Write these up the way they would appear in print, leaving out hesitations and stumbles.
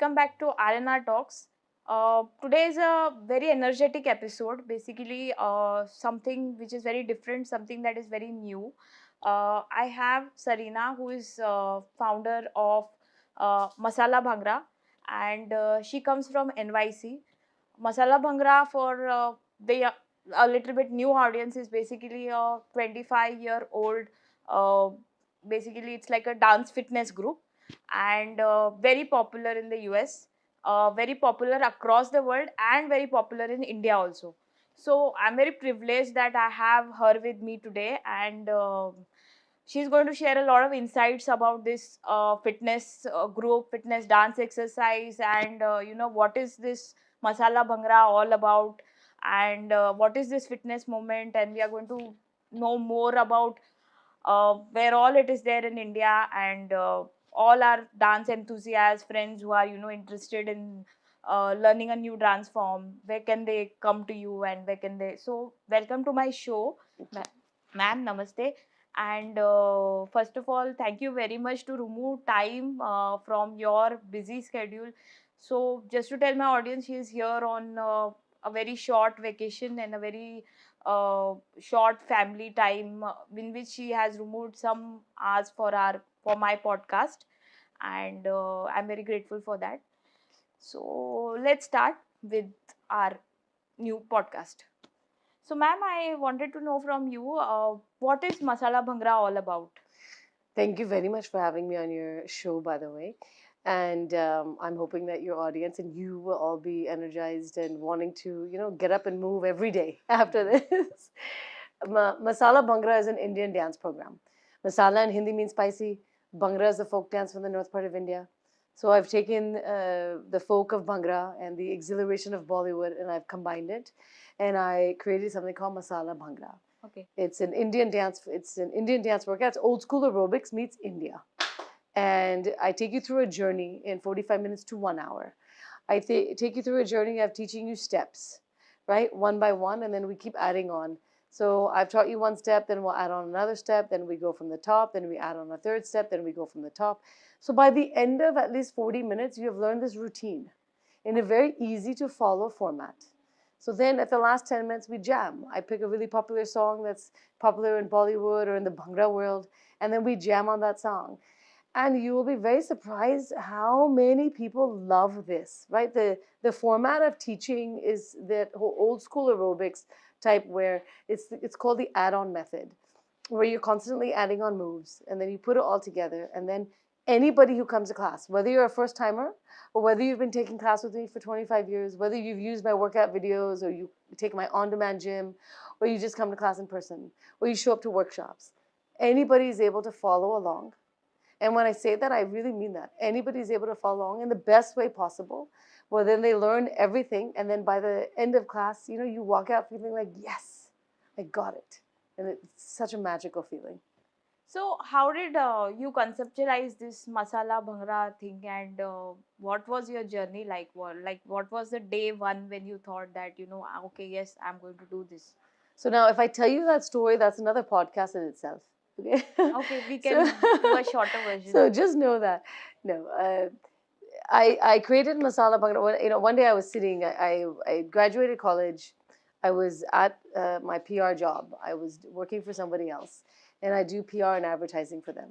welcome back to RNR Talks. Today is a very energetic episode, basically something which is very different, something that is very new. I have Sarina, who is founder of Masala Bhangra, and she comes from NYC. Masala Bhangra, for the a little bit new audience, is basically a 25-year-old. Uh, Basically, it's like a dance fitness group, and very popular in the US, very popular across the world, and very popular in India also. So I'm very privileged that I have her with me today, and she's going to share a lot of insights about this fitness group, fitness dance exercise, and what is this Masala Bhangra all about, and what is this fitness movement, and we are going to know more about where all it is there in India, and all our dance enthusiasts, friends who are interested in learning a new dance form. Where can they come to you, and where can they? So, welcome to my show, ma'am. Namaste. And first of all, thank you very much to remove time from your busy schedule. So, just to tell my audience, she is here on a very short vacation and a very short family time, in which she has removed some hours for my podcast, and I'm very grateful for that. So let's start with our new podcast. So, ma'am, I wanted to know from you, what is Masala Bhangra all about? Thank you very much for having me on your show, by the way. And I'm hoping that your audience and you will all be energized and wanting to, get up and move every day after this. Masala Bhangra is an Indian dance program. Masala in Hindi means spicy. Bhangra is the folk dance from the north part of India. So I've taken the folk of Bhangra and the exhilaration of Bollywood, and I've combined it, and I created something called Masala Bhangra. Okay. It's an Indian dance. It's an Indian dance workout. It's old school aerobics meets India, and I take you through a journey in 45 minutes to 1 hour. I take you through a journey of teaching you steps, right, one by one, and then we keep adding on. So I've taught you one step, then we'll add on another step, then we go from the top, then we add on a third step, then we go from the top. So by the end of at least 40 minutes, you have learned this routine in a very easy to follow format. So then at the last 10 minutes, we jam. I pick a really popular song that's popular in Bollywood or in the Bhangra world, and then we jam on that song. And you will be very surprised how many people love this, right? The format of teaching is that whole old school aerobics type where it's called the add-on method, where you're constantly adding on moves, and then you put it all together, and then anybody who comes to class, whether you're a first timer or whether you've been taking class with me for 25 years, whether you've used my workout videos or you take my on-demand gym, or you just come to class in person, or you show up to workshops, anybody is able to follow along. And when I say that, I really mean that. Anybody is able to follow along in the best way possible. Well, then they learn everything, and then by the end of class, you walk out feeling like, yes, I got it. And it's such a magical feeling. So, how did you conceptualize this Masala Bhangra thing, and what was your journey like? What was the day one when you thought that, okay, yes, I'm going to do this? So now, if I tell you that story, that's another podcast in itself. Okay. Okay, we can do a shorter version. So just know that. No, I created Masala Bhangra. One day I was sitting. I graduated college. I was at my PR job. I was working for somebody else, and I do PR and advertising for them.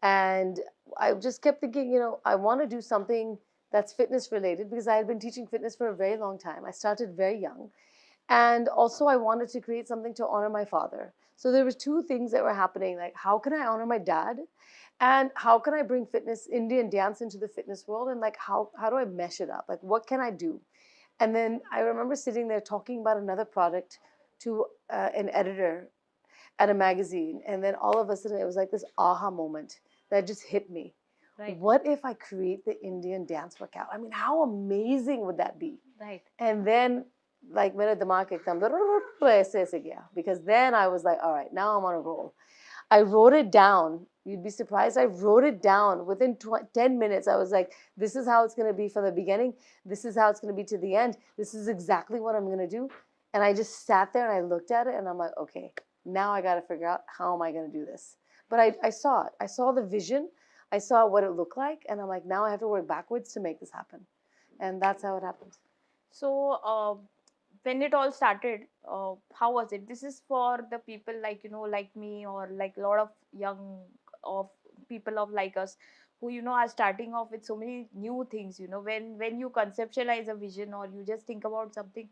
And I just kept thinking, I want to do something that's fitness related because I had been teaching fitness for a very long time. I started very young. And also I wanted to create something to honor my father. So there was two things that were happening, like how can I honor my dad? And how can I bring fitness, Indian dance into the fitness world? And like, how do I mesh it up? Like, what can I do? And then I remember sitting there talking about another product to an editor at a magazine. And then all of a sudden it was like this aha moment that just hit me. Right. What if I create the Indian dance workout? I mean, how amazing would that be? Right. And then like मेरा दिमाग एकदम ऐसे गया, because then I was like, all right, now I'm on a roll. I wrote it down. You'd be surprised. I wrote it down within 10 minutes. I was like, this is how it's going to be from the beginning. This is how it's going to be to the end. This is exactly what I'm going to do. And I just sat there and I looked at it and I'm like, okay, now I got to figure out how am I going to do this. But I saw it. I saw the vision. I saw what it looked like, and I'm like, now I have to work backwards to make this happen. And that's how it happened. So, when it all started, how was it? This is for the people like, like me, or like a lot of young of people of like us, who, are starting off with so many new things. When you conceptualize a vision, or you just think about something,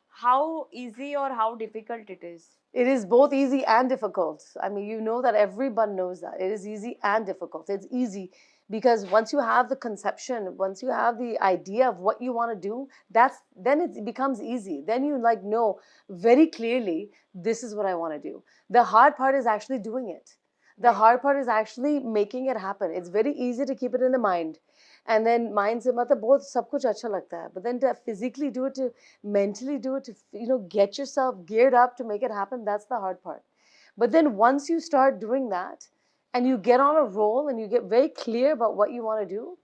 how easy or how difficult it is. It is both easy and difficult. I mean, you know that everyone knows that. It is easy and difficult. It's easy because once you have the conception, once you have the idea of what you want to do, then it becomes easy. Then you like know very clearly, this is what I want to do. The hard part is actually doing it. The Right. hard part is actually making it happen. It's very easy to keep it in the mind. And then mind se matlab bahut sab kuch acha lagta hai. But then to physically do it, to mentally do it, to get yourself geared up to make it happen, that's the hard part. But then once you start doing that and you get on a roll and you get very clear about what you want to do,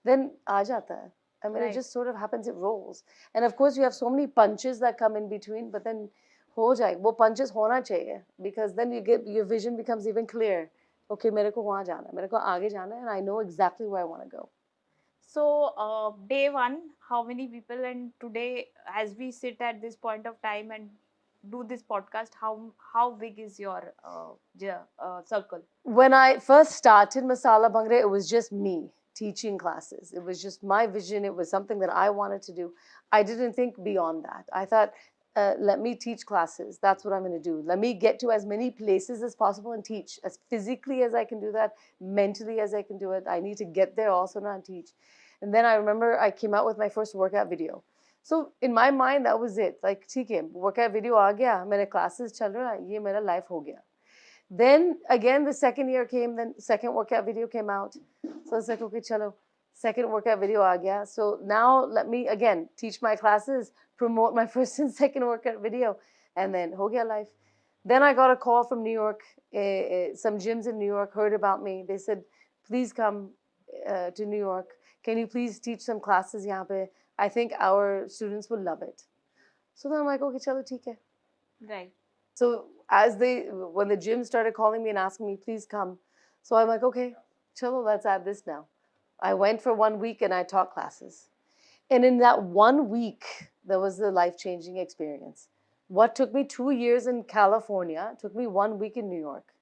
then aa jata hai. I mean, it Right. just sort of happens, it rolls. And of course, you have so many punches that come in between, but then ho jaye, wo punches hona chahiye, because then your vision becomes even clear. Okay, mere ko wahan jana hai, mere ko aage jana hai, and I know exactly where I want to go. So, day one, how many people, and today, as we sit at this point of time and do this podcast, how big is your circle? When I first started Masala Bhangra, it was just me teaching classes. It was just my vision. It was something that I wanted to do. I didn't think beyond that. I thought, let me teach classes. That's what I'm going to do. Let me get to as many places as possible and teach as physically as I can do that, mentally as I can do it. I need to get there also now and teach. And then I remember I came out with my first workout video. So in my mind, that was it. Like, ठीक है, workout video आ गया, मेरे classes चल रहा है, ये मेरा life हो गया. Then again, the second year came, then second workout video came out. So I was like, okay, chalo, second workout video aa gaya. So now let me again teach my classes, promote my first and second workout video, and then ho gaya life. Then I got a call from New York. Some gyms in New York heard about me. They said, please come to New York. Can you please teach some classes yahan pe? I think our students will love it. So then I'm like, okay, chalo, theek hai. Right. So when the gym started calling me and asking me, please come. So I'm like, okay, chalo, let's add this now. I went for 1 week and I taught classes. And in that 1 week, there was the life-changing experience. What took me 2 years in California took me 1 week in New York.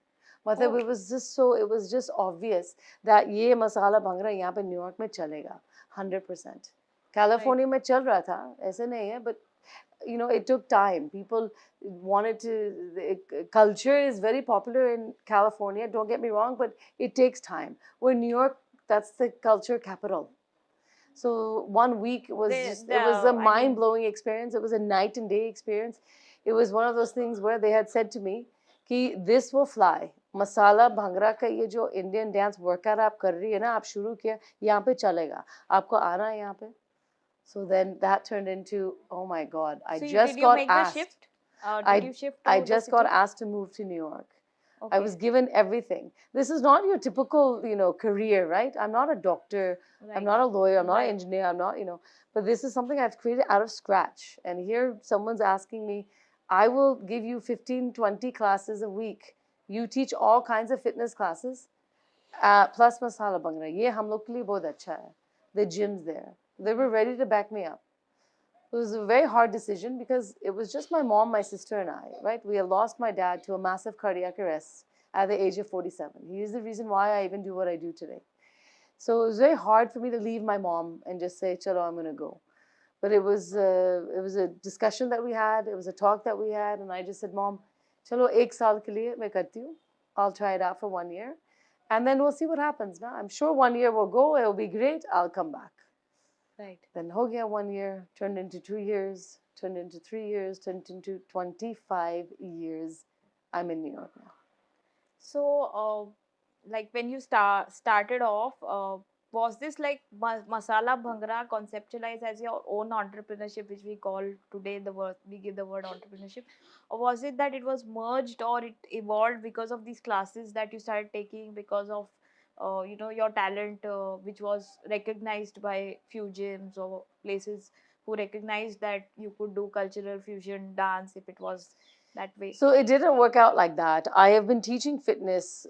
Matlab, it was just obvious that ye masala bhangra yahan pe New York mein chalega, 100%. California mein chal raha tha, aise nahi hai, but it took time. People wanted to, culture is very popular in California, don't get me wrong, but it takes time. Where New York, that's the culture capital. So 1 week was it was a mind-blowing experience. It was a night and day experience. It was one of those things where they had said to me, कि this will fly. Masala Bhangra का ये जो Indian dance workout आप कर रही है ना, आप शुरू किया, यहाँ पे चलेगा. आपको आना है यहाँ पे. So then that turned into, oh my God, I So just did you got make the asked. shift? Did you shift to I the just got city? asked to move to New York. I Okay. was given everything. This is not your typical, career, right? I'm not a doctor. I'm Right. not a lawyer. I'm not an Right. engineer. I'm not, but this is something I've created out of scratch. And here someone's asking me, I will give you 15, 20 classes a week. You teach all kinds of fitness classes, plus Masala Bhangra. Ye hum log ke liye bahut acha hai. The gym's there. They were ready to back me up. It was a very hard decision because it was just my mom, my sister, and I, right? We had lost my dad to a massive cardiac arrest at the age of 47. He is the reason why I even do what I do today. So it was very hard for me to leave my mom and just say, chalo, I'm going to go. But it was a discussion that we had. It was a talk that we had. And I just said, Mom, chalo, ek saal ke liye main karti hu. I'll try it out for 1 year. And then we'll see what happens. Now, I'm sure 1 year will go. It'll be great. I'll come back. Right. Then ho gaya 1 year, turned into 2 years, turned into 3 years, turned into 25 years. I'm in New York now. So, like when you started off, was this like Masala Bhangra conceptualized as your own entrepreneurship, which we call today we give the word entrepreneurship, or was it that it was merged or it evolved because of these classes that you started taking, because of your talent, which was recognized by few gyms or places who recognized that you could do cultural fusion dance if it was that way? So it didn't work out like that. I have been teaching fitness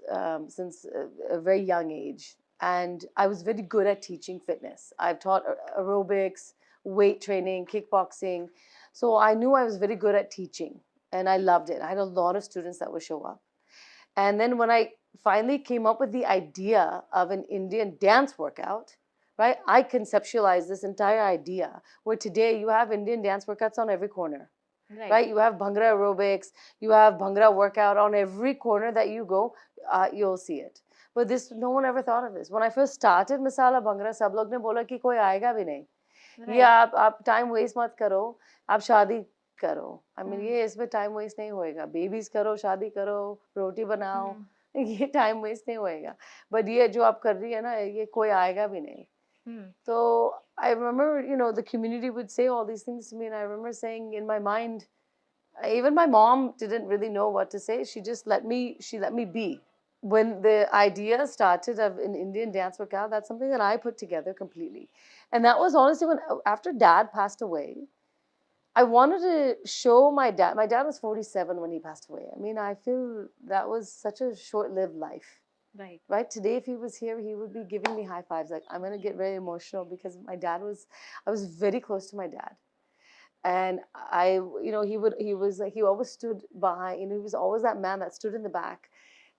since a very young age. and I was very good at teaching fitness. I've taught aerobics, weight training, kickboxing. So I knew I was very good at teaching, and I loved it. I had a lot of students that would show up. And then when I finally came up with the idea of an Indian dance workout, right, I conceptualized this entire idea where today you have Indian dance workouts on every corner, right? You have Bhangra aerobics, you have Bhangra workout on every corner that you go, you'll see it. But this, no one ever thought of this. When I first started Masala Bhangra, सब लोग ने बोला कि कोई आएगा भी नहीं. ये आप time waste मत करो, आप शादी करो. I mean ये इसमें time waste नहीं होएगा. Babies करो, शादी करो, रोटी बनाओ. ये time waste नहीं होएगा. But ये जो आप कर रही है ना, ये कोई आएगा भी नहीं. So I remember, you know, the community would say all these things to me, and I remember saying in my mind, even my mom didn't really know what to say. She just let me be. When the idea started of an Indian dance workout, that's something that I put together completely. And that was honestly when, after dad passed away, I wanted to show my dad. My dad was 47 when he passed away. I mean, I feel that was such a short-lived life. Right. Today, if he was here, he would be giving me high fives. Like, I'm going to get very emotional because I was very close to my dad. And you know, he always stood behind, you know, he was always that man that stood in the back,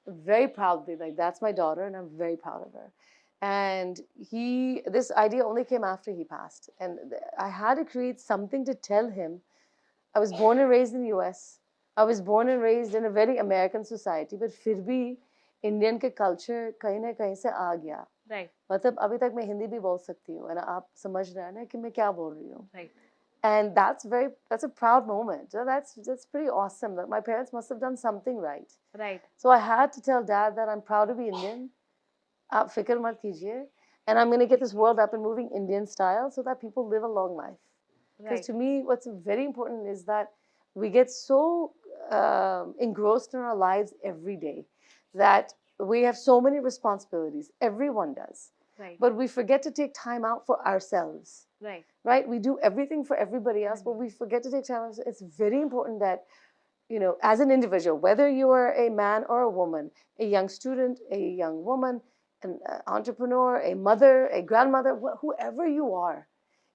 very proudly, like, that's my daughter and I'm very proud of her. And this idea only came after he passed. And I had to create something to tell him. I was born and raised in the US. I was born and raised in a very American society, but फिर भी Indian के culture कहीं ना कहीं से आ गया. मतलब अभी तक मैं हिंदी भी बोल सकती हूँ, and आप समझ रहे हैं ना कि मैं क्या बोल रही हूँ. And that's a proud moment. So that's pretty awesome. That my parents must have done something right. So I had to tell dad that I'm proud to be Indian. आप फिक्र मत कीजिए. And I'm going to get this world up and moving Indian style so that people live a long life. Because to me, what's very important is that we get so engrossed in our lives every day that we have so many responsibilities. Everyone does. But we forget to take time out for ourselves. Right? We do everything for everybody else, but we forget to take time out. It's very important that, you know, as an individual, whether you are a man or a woman, a young student, a young woman, an entrepreneur, a mother, a grandmother, whoever you are,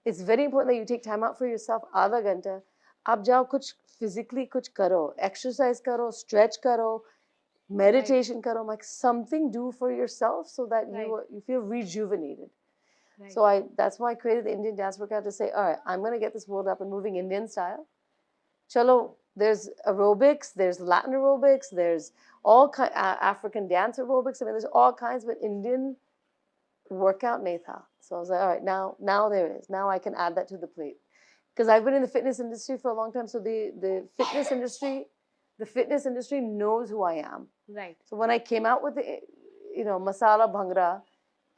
it's very important that you take time out for yourself. आधा घंटा आप जाओ कुछ physically कुछ करो, exercise करो, stretch करो, meditation करो, like something do for yourself so that you feel rejuvenated. So that's why I created the Indian dance workout to say, all right, I'm going to get this world up and moving Indian style. Chalo, there's aerobics, there's Latin aerobics, there's all African dance aerobics. I mean, there's all kinds, but Indian workout nahi tha. So I was like, all right, now there is. Now I can add that to the plate. Because I've been in the fitness industry for a long time, so the fitness industry knows who I am. So when I came out with the, you know, Masala Bhangra,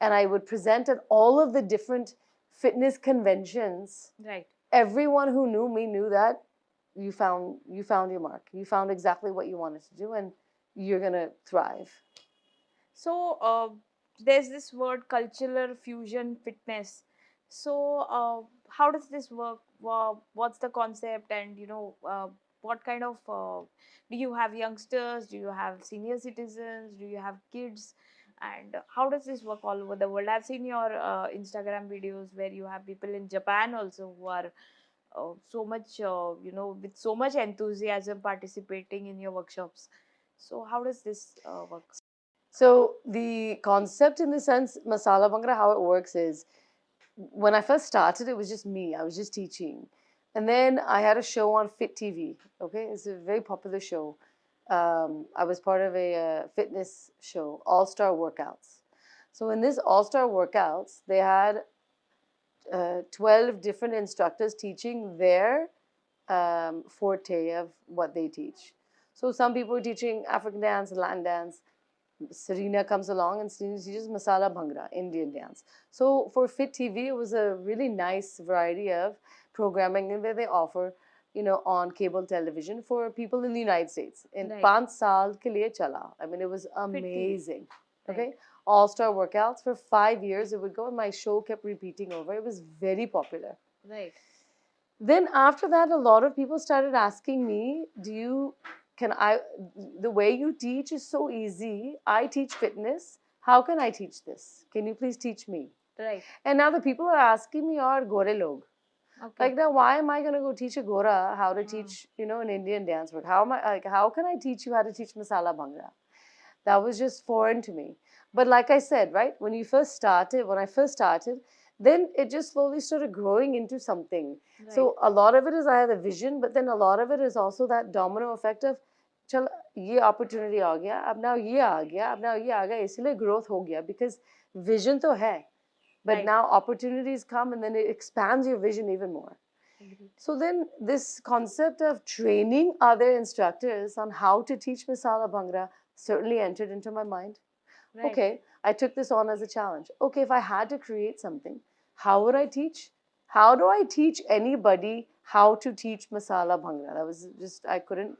and I would present at all of the different fitness conventions, everyone who knew me knew that you found your mark. You found exactly what you wanted to do, and you're going to thrive. So there's this word cultural fusion fitness. So how does this work? What's the concept? And, you know, what kind of, do you have youngsters? Do you have senior citizens? Do you have kids? And how does this work all over the world? I've seen your Instagram videos where you have people in Japan also who are so much, you know, with so much enthusiasm participating in your workshops. So how does this work? So the concept, in the sense, Masala Bhangra, how it works is, when I first started, it was just me. I was just teaching. And then I had a show on Fit TV. Okay, it's a very popular show. I was part of a fitness show, All Star Workouts. So in this All Star Workouts, they had 12 different instructors teaching their forte of what they teach. So some people were teaching African dance and Latin dance. Sarina comes along and teaches Masala Bhangra, Indian dance. So for Fit TV, it was a really nice variety of programming that they offer, you know, on cable television for people in the United States. In 5 saal ke liye chala. I mean, it was amazing. Okay, all-star workouts for 5 years. It would go, and my show kept repeating over. It was very popular. Then after that, a lot of people started asking me, the way you teach is so easy. I teach fitness. How can I teach this? Can you please teach me? Right. And now the people are asking me, "Or gore log." Okay. Like now, why am I going to go teach a Gora how to Hmm. teach, an Indian dance work? How am I like? How can I teach you how to teach Masala Bhangra? That was just foreign to me. But like I said, right, when I first started, then it just slowly started growing into something. Right. So a lot of it is I had a vision, but then a lot of it is also that domino effect of, चल ये opportunity आ गया, अब now ये आ गया, अब now ये आ गया, इसलिए growth हो गया because vision तो है, but Right. now opportunities come and then it expands your vision even more. Agreed. So then this concept of training other instructors on how to teach Masala Bhangra certainly entered into my mind. Right. Okay, I took this on as a challenge. Okay, if I had to create something, how would I teach? How do I teach anybody how to teach Masala Bhangra? That was just, I couldn't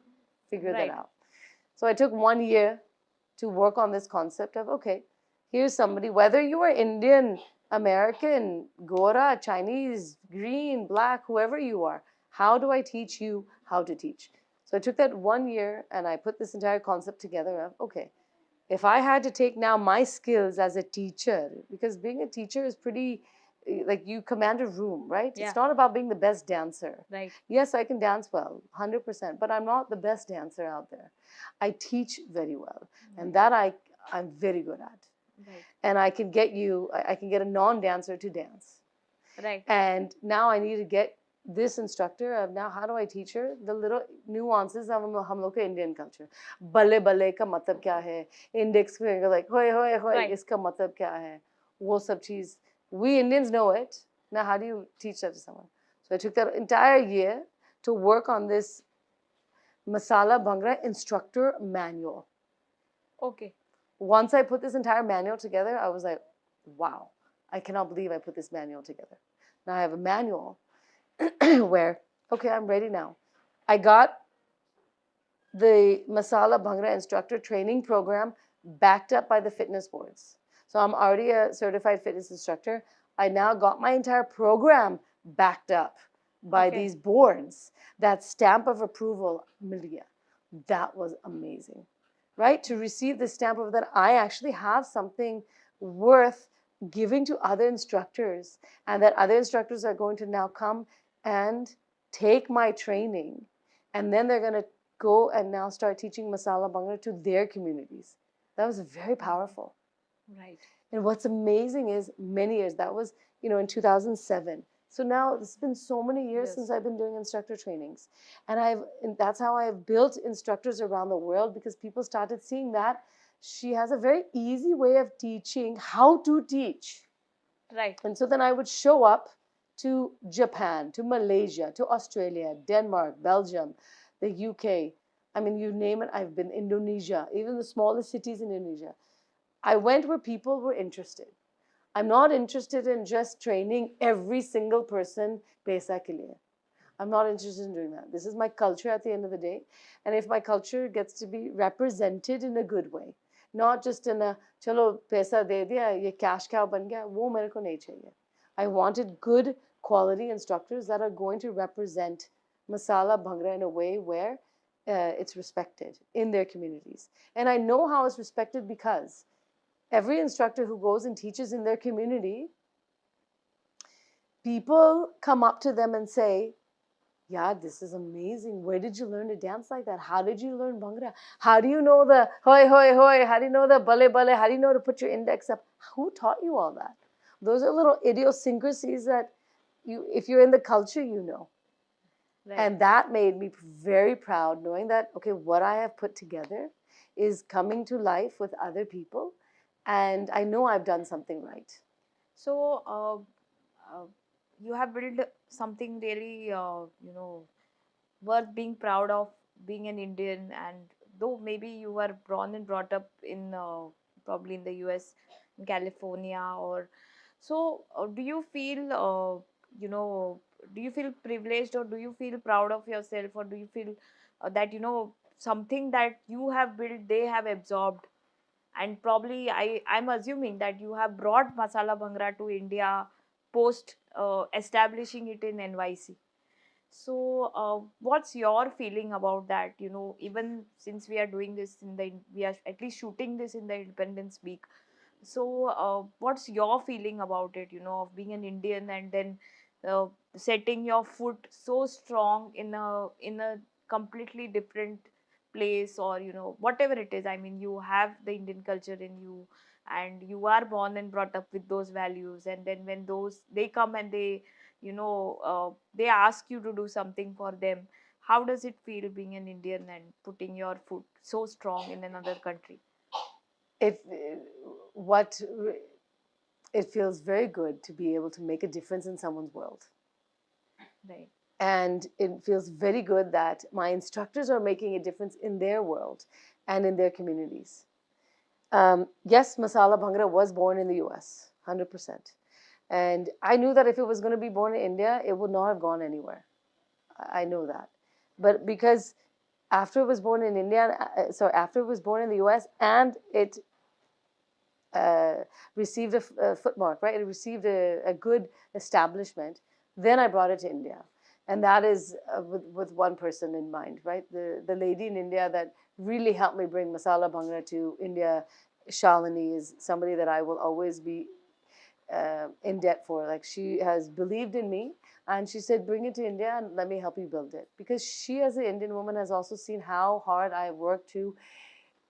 figure that Right. out. So I took 1 year to work on this concept of, okay, here's somebody, whether you are Indian, American, Gora, Chinese, green, black, whoever you are, how do I teach you how to teach? So I took that 1 year and I put this entire concept together of, okay, if I had to take now my skills as a teacher, because being a teacher is pretty, like you command a room, right? Yeah. It's not about being the best dancer. Right. Yes, I can dance well, 100%, but I'm not the best dancer out there. I teach very well, and that I'm very good at. Right. And I can get you, I can get a non-dancer to dance. Right. And now I need to get this instructor of now how do I teach her the little nuances of हम लोग के Indian culture. बल्ले बल्ले का मतलब क्या है? Index finger like होए होए होए Right. इसका मतलब क्या है? वो सब चीज we Indians know it. Now how do you teach that to someone? So I took that entire year to work on this Masala Bhangra instructor manual. Okay. Once I put this entire manual together, I was like, wow, I cannot believe I put this manual together. Now I have a manual where, okay, I'm ready now. I got the Masala Bhangra instructor training program backed up by the fitness boards. So I'm already a certified fitness instructor. I now got my entire program backed up by Okay. these boards. That stamp of approval, Milia, that was amazing, right? To receive the stamp of that, I actually have something worth giving to other instructors, and that other instructors are going to now come and take my training, and then they're going to go and now start teaching Masala Bhangra to their communities. That was very powerful. Right. And what's amazing is many years, that was, in 2007. So now it's been so many years Yes. since I've been doing instructor trainings. And that's how I've built instructors around the world, because people started seeing that she has a very easy way of teaching how to teach. Right. And so then I would show up to Japan, to Malaysia, to Australia, Denmark, Belgium, the UK. I mean, you name it, I've been Indonesia, even the smallest cities in Indonesia. I went where people were interested. I'm not interested in just training every single person paisa ke liye. I'm not interested in doing that. This is my culture at the end of the day. And if my culture gets to be represented in a good way, not just in a chalo paisa de diya, ye cash cow ban gaya, wo mere ko nahi chahiye. I wanted good quality instructors that are going to represent Masala Bhangra in a way where it's respected in their communities. And I know how it's respected because every instructor who goes and teaches in their community, people come up to them and say, yeah, this is amazing. Where did you learn to dance like that? How did you learn Bhangra? How do you know the hoi hoi hoi? How do you know the bale bale? How do you know to put your index up? Who taught you all that? Those are little idiosyncrasies that if you're in the culture, you know. Right. And that made me very proud, knowing that, okay, what I have put together is coming to life with other people. And I know I've done something right. So, you have built something really, worth being proud of, being an Indian. And though maybe you were born and brought up in probably in the US, in California, or so, do you feel, do you feel privileged, or do you feel proud of yourself, or do you feel that something that you have built, they have absorbed? And probably I'm assuming that you have brought Masala Bhangra to India post establishing it in NYC. So what's your feeling about that? Even since we are doing this we are at least shooting this in the Independence Week. So, what's your feeling about it, of being an Indian and then uh, setting your foot so strong in a completely different place, or whatever it is. I mean, you have the Indian culture in you, and you are born and brought up with those values, and then when they come and they ask you to do something for them, how does it feel being an Indian and putting your foot so strong in another country? It what it feels very good to be able to make a difference in someone's world. Right. And it feels very good that my instructors are making a difference in their world and in their communities. Yes, Masala Bhangra was born in the US, 100%. And I knew that if it was going to be born in India, it would not have gone anywhere. I know that. But because after it was born in India, after it was born in the US, and it uh, received a footmark, right? It received a good establishment. Then I brought it to India. And that is with one person in mind, right? The lady in India that really helped me bring Masala Bhangra to India, Shalini, is somebody that I will always be in debt for. Like, she has believed in me, and she said, bring it to India and let me help you build it. Because she, as an Indian woman, has also seen how hard I worked to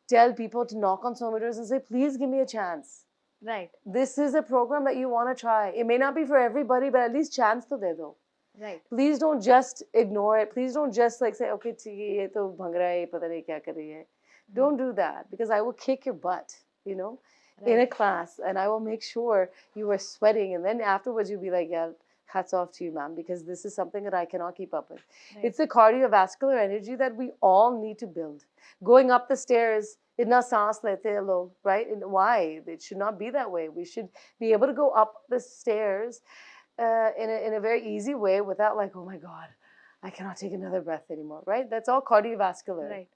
tell people to knock on so many doors and say, please give me a chance. Right. This is a program that you want to try. It may not be for everybody, but at least chance to de do. Right. Please don't just ignore it. Please don't just like say, okay, ye to bhangra hai, pata nahi kya kar rahi hai. Don't do that, because I will kick your butt, in a class, and I will make sure you are sweating. And then afterwards, you'll be like, yeah, hats off to you, ma'am, because this is something that I cannot keep up with. Right. It's the cardiovascular energy that we all need to build. Going up the stairs, itna saans lete hai log, right? And why? It should not be that way. We should be able to go up the stairs in a very easy way without like, oh my God, I cannot take another breath anymore, right? That's all cardiovascular. Right.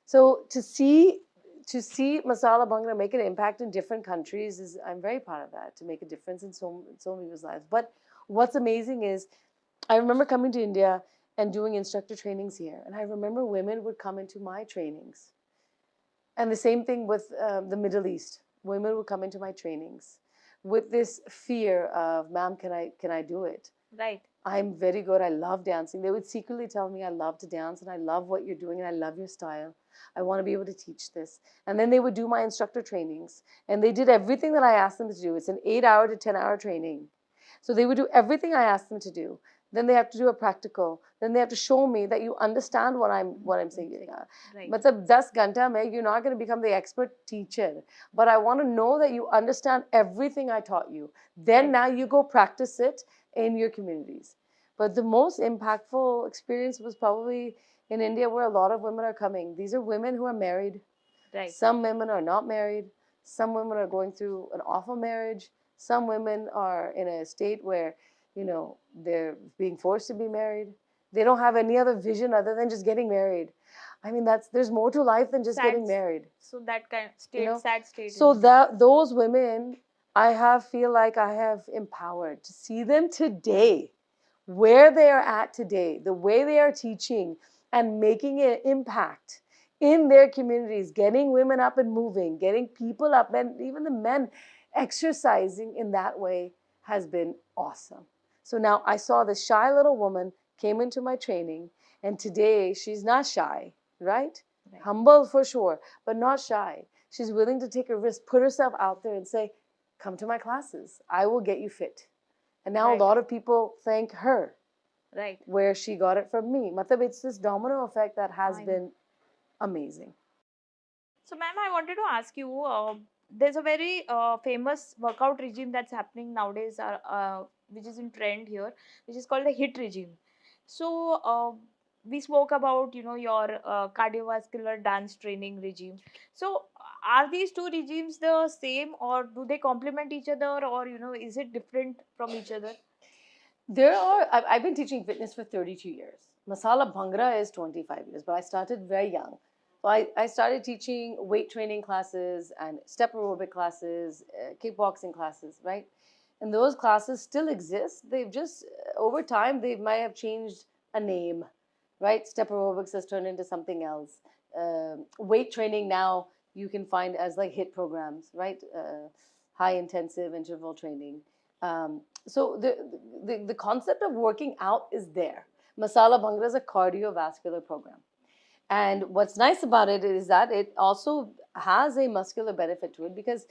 So to see Masala Bhangra make an impact in different countries is, I'm very proud of that, to make a difference in so many people's lives. But what's amazing is, I remember coming to India and doing instructor trainings here, and I remember women would come into my trainings. And the same thing with the Middle East. Women would come into my trainings with this fear of, ma'am, can I do it? Right. I'm very good. I love dancing. They would secretly tell me I love to dance and I love what you're doing and I love your style. I want to be able to teach this. And then they would do my instructor trainings, and they did everything that I asked them to do. It's an 8-hour to 10-hour training. So they would do everything I asked them to do. Then they have to do a practical. Then they have to show me that you understand what I'm saying. Right. Matlab 10 ghanta mein, you're not going to become the expert teacher, but I want to know that you understand everything I taught you. Then Right. now you go practice it in your communities. But the most impactful experience was probably in India, where a lot of women are coming. These are women who are married. Right. Some women are not married. Some women are going through an awful marriage. Some women are in a state where, they're being forced to be married. They don't have any other vision other than just getting married. I mean, there's more to life than just Sad. getting married. So that kind of state, sad state. So those women, feel like I have empowered to see them today, where they are at today, the way they are teaching and making an impact in their communities, getting women up and moving, getting people up, and even the men exercising in that way has been awesome. So now I saw this shy little woman came into my training, and today she's not shy, right? Right. Humble for sure, but not shy. She's willing to take a risk, put herself out there and say, come to my classes. I will get you fit. And now Right. a lot of people thank her. Right. Where she got it from me. Matlab, it's this domino effect that has been amazing. So, ma'am, I wanted to ask you, there's a very famous workout regime that's happening nowadays, which is in trend here, which is called the HIT regime. So, we spoke about, your cardiovascular dance training regime. So, are these two regimes the same, or do they complement each other, or, is it different from each other? I've been teaching fitness for 32 years. Masala Bhangra is 25 years, but I started very young. So I started teaching weight training classes and step aerobic classes, kickboxing classes, right? And those classes still exist. They've just, over time, they might have changed a name, right? Step aerobics has turned into something else. Weight training now you can find as like HIT programs, right? high intensive interval training. So the concept of working out is there. Masala Bhangra is a cardiovascular program. And what's nice about it is that it also has a muscular benefit to it because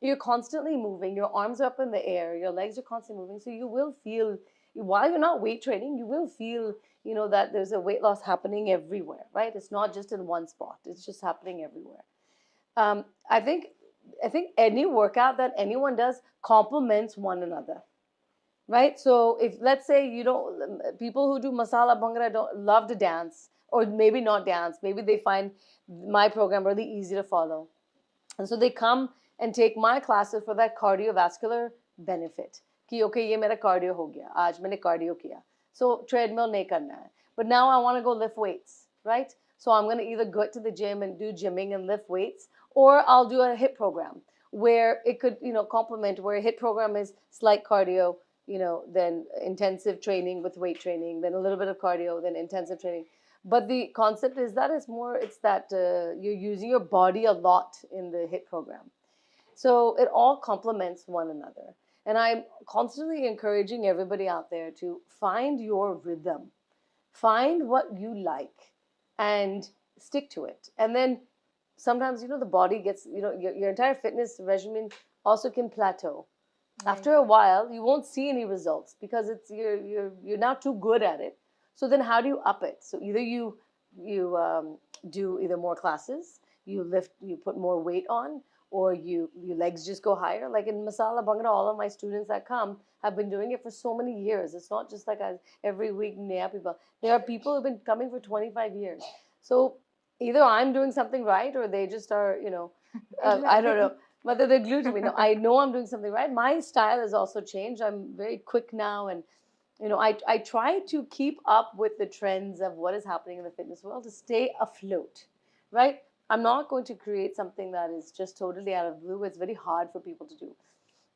you're constantly moving, your arms are up in the air, your legs are constantly moving. So you will feel, while you're not weight training, you will feel, that there's a weight loss happening everywhere, right? It's not just in one spot, it's just happening everywhere. Um, I think I think any workout that anyone does complements one another, right? So if let's say you don't, people who do masala bhangra don't love to dance, or maybe not dance, maybe they find my program really easy to follow, and so they come and take my classes for that cardiovascular benefit. कि okay, ये मेरा cardio हो गया, आज मैंने cardio किया, so treadmill नहीं करना है, but now I want to go lift weights, right? So I'm going to either go to the gym and do gymming and lift weights, or I'll do a HIIT program where it could, complement, where a HIIT program is slight cardio, then intensive training with weight training, then a little bit of cardio, then intensive training. But the concept is that it's that you're using your body a lot in the HIIT program. So it all complements one another. And I'm constantly encouraging everybody out there to find your rhythm, find what you like, and stick to it. And then sometimes, the body gets, your entire fitness regimen also can plateau. Right. After a while, you won't see any results because you're now too good at it. So then how do you up it? So either you do either more classes, you put more weight on, or your legs just go higher. Like in Masala Bhangra, all of my students that come have been doing it for so many years. It's not just like every week, naya people. There are people who've been coming for 25 years. So either I'm doing something right, or they just are, I don't know, whether they're glued to me. No, I know I'm doing something right. My style has also changed. I'm very quick now, and I try to keep up with the trends of what is happening in the fitness world to stay afloat, right? I'm not going to create something that is just totally out of blue. It's very hard for people to do.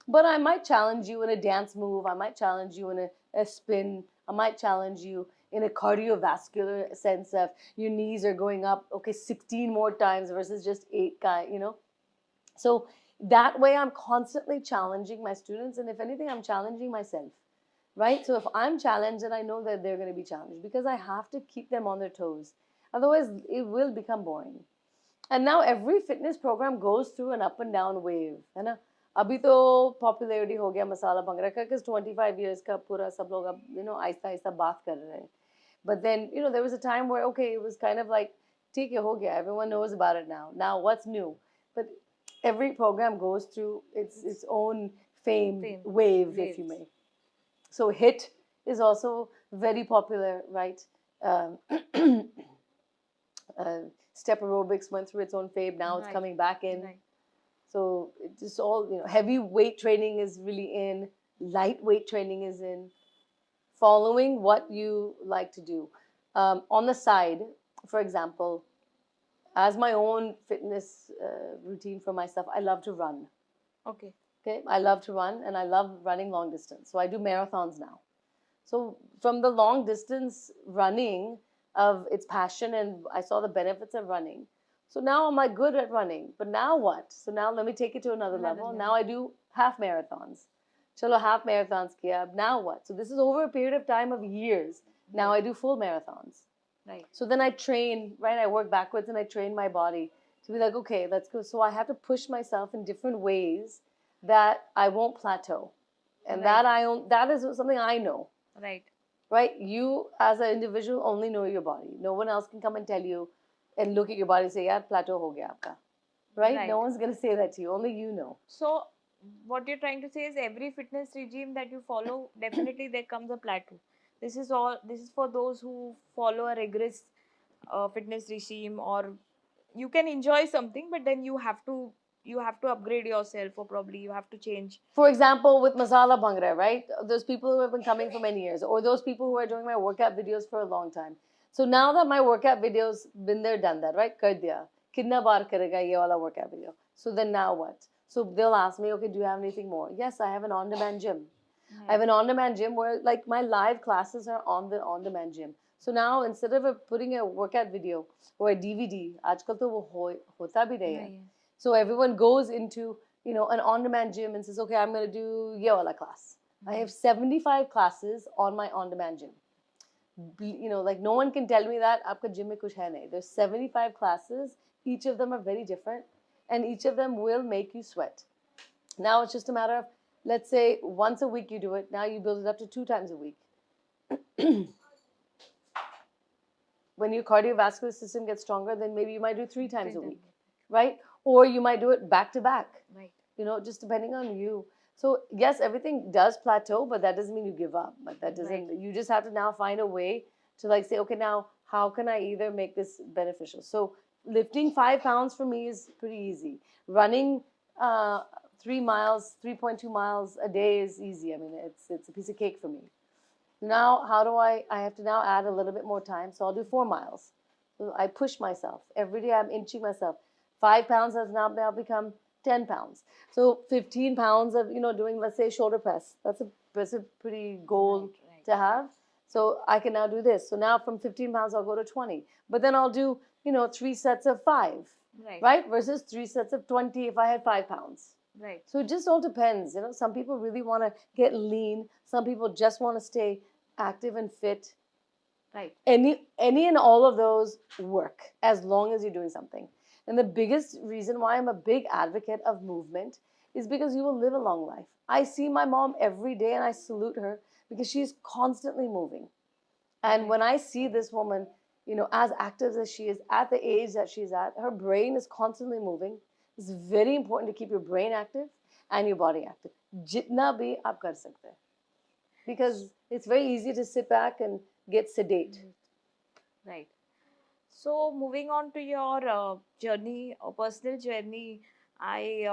But I might challenge you in a dance move. I might challenge you in a spin. I might challenge you in a cardiovascular sense of your knees are going up, okay, 16 more times versus just 8, So that way I'm constantly challenging my students. And if anything, I'm challenging myself, right? So if I'm challenged, then I know that they're going to be challenged because I have to keep them on their toes. Otherwise, it will become boring. And now every fitness program goes through an up and down wave, है ना? अभी तो popularity हो गया मसाला भंगरा का, because 25 years का पूरा सब लोग अब आहिस्ता आहिस्ता बात कर रहे हैं. But then there was a time where okay, it was kind of like ठीक है हो गया, everyone knows about it now. Now what's new? But every program goes through its own fame wave, if you may. So HIIT is also very popular, right? Step aerobics went through its own phase. Now it's coming back in. Right. So it's just all, heavy weight training is really in. Lightweight training is in. Following what you like to do. On the side, for example, as my own fitness routine for myself, I love to run. Okay. Okay. I love to run, and I love running long distance. So I do marathons now. So from the long distance running of its passion, and I saw the benefits of running. So now I'm like good at running, but now what? So now let me take it to another level. Now I do half marathons. Chalo, half marathons kiya. Now what? So this is over a period of time of years. Now I do full marathons. Right. So then I train, right? I work backwards and I train my body to be like, okay, let's go. So I have to push myself in different ways that I won't plateau. And that is something I know. Right. Right? You as an individual only know your body. No one else can come and tell you and look at your body and say, yeah, plateau ho gaya aapka. Right? No one's going to say that to you. Only you know. So what you're trying to say is every fitness regime that you follow, definitely there comes a plateau. This is for those who follow a rigorous fitness regime, or you can enjoy something, but then you have to upgrade yourself, or probably you have to change. For example, with Masala Bhangra, right? Those people who have been coming for many years, or those people who are doing my workout videos for a long time. So now that my workout videos, been there, done that, right? Kar diya. Kitna baar karega ye wala workout video. So then now what? So they'll ask me, okay, do you have anything more? Yes, I have an on-demand gym. I have an on-demand gym where like my live classes are on the on-demand gym. So now instead of putting a workout video or a DVD, आजकल तो वो होता भी नहीं है. So everyone goes into an on-demand gym and says, okay, I'm going to do ye wala class. I have 75 classes on my on-demand gym. Like no one can tell me that aapka gym mein kuch hai nahi. There's 75 classes. Each of them are very different, and each of them will make you sweat. Now it's just a matter of, let's say once a week you do it. Now you build it up to 2 times a week. When your cardiovascular system gets stronger, then maybe you might do 3 times a week, right? Or you might do it back to back, Right. Just depending on you. So yes, everything does plateau, but that doesn't mean you give up. But that doesn't. Right. You just have to now find a way to like say, okay, now how can I either make this beneficial? So lifting 5 pounds for me is pretty easy. Running 3 miles, 3.2 miles a day is easy. I mean, it's a piece of cake for me. Now, how do I have to now add a little bit more time. So I'll do 4 miles. So I push myself. Every day I'm inching myself. 5 pounds has now become 10 pounds. So 15 pounds of, doing, let's say, shoulder press. That's a pretty goal Right. to have. So I can now do this. So now from 15 pounds, I'll go to 20. But then I'll do, 3 sets of 5, Right. right? Versus 3 sets of 20 if I had 5 pounds. Right. So it just all depends. Some people really want to get lean. Some people just want to stay active and fit. Right. Any and all of those work as long as you're doing something. And the biggest reason why I'm a big advocate of movement is because you will live a long life. I see my mom every day and I salute her because she's constantly moving. And when I see this woman, as active as she is at the age that she's at, her brain is constantly moving. It's very important to keep your brain active and your body active. Jitna bhi aap kar sakte hain. Because it's very easy to sit back and get sedate. Right. So moving on to your journey, personal journey, I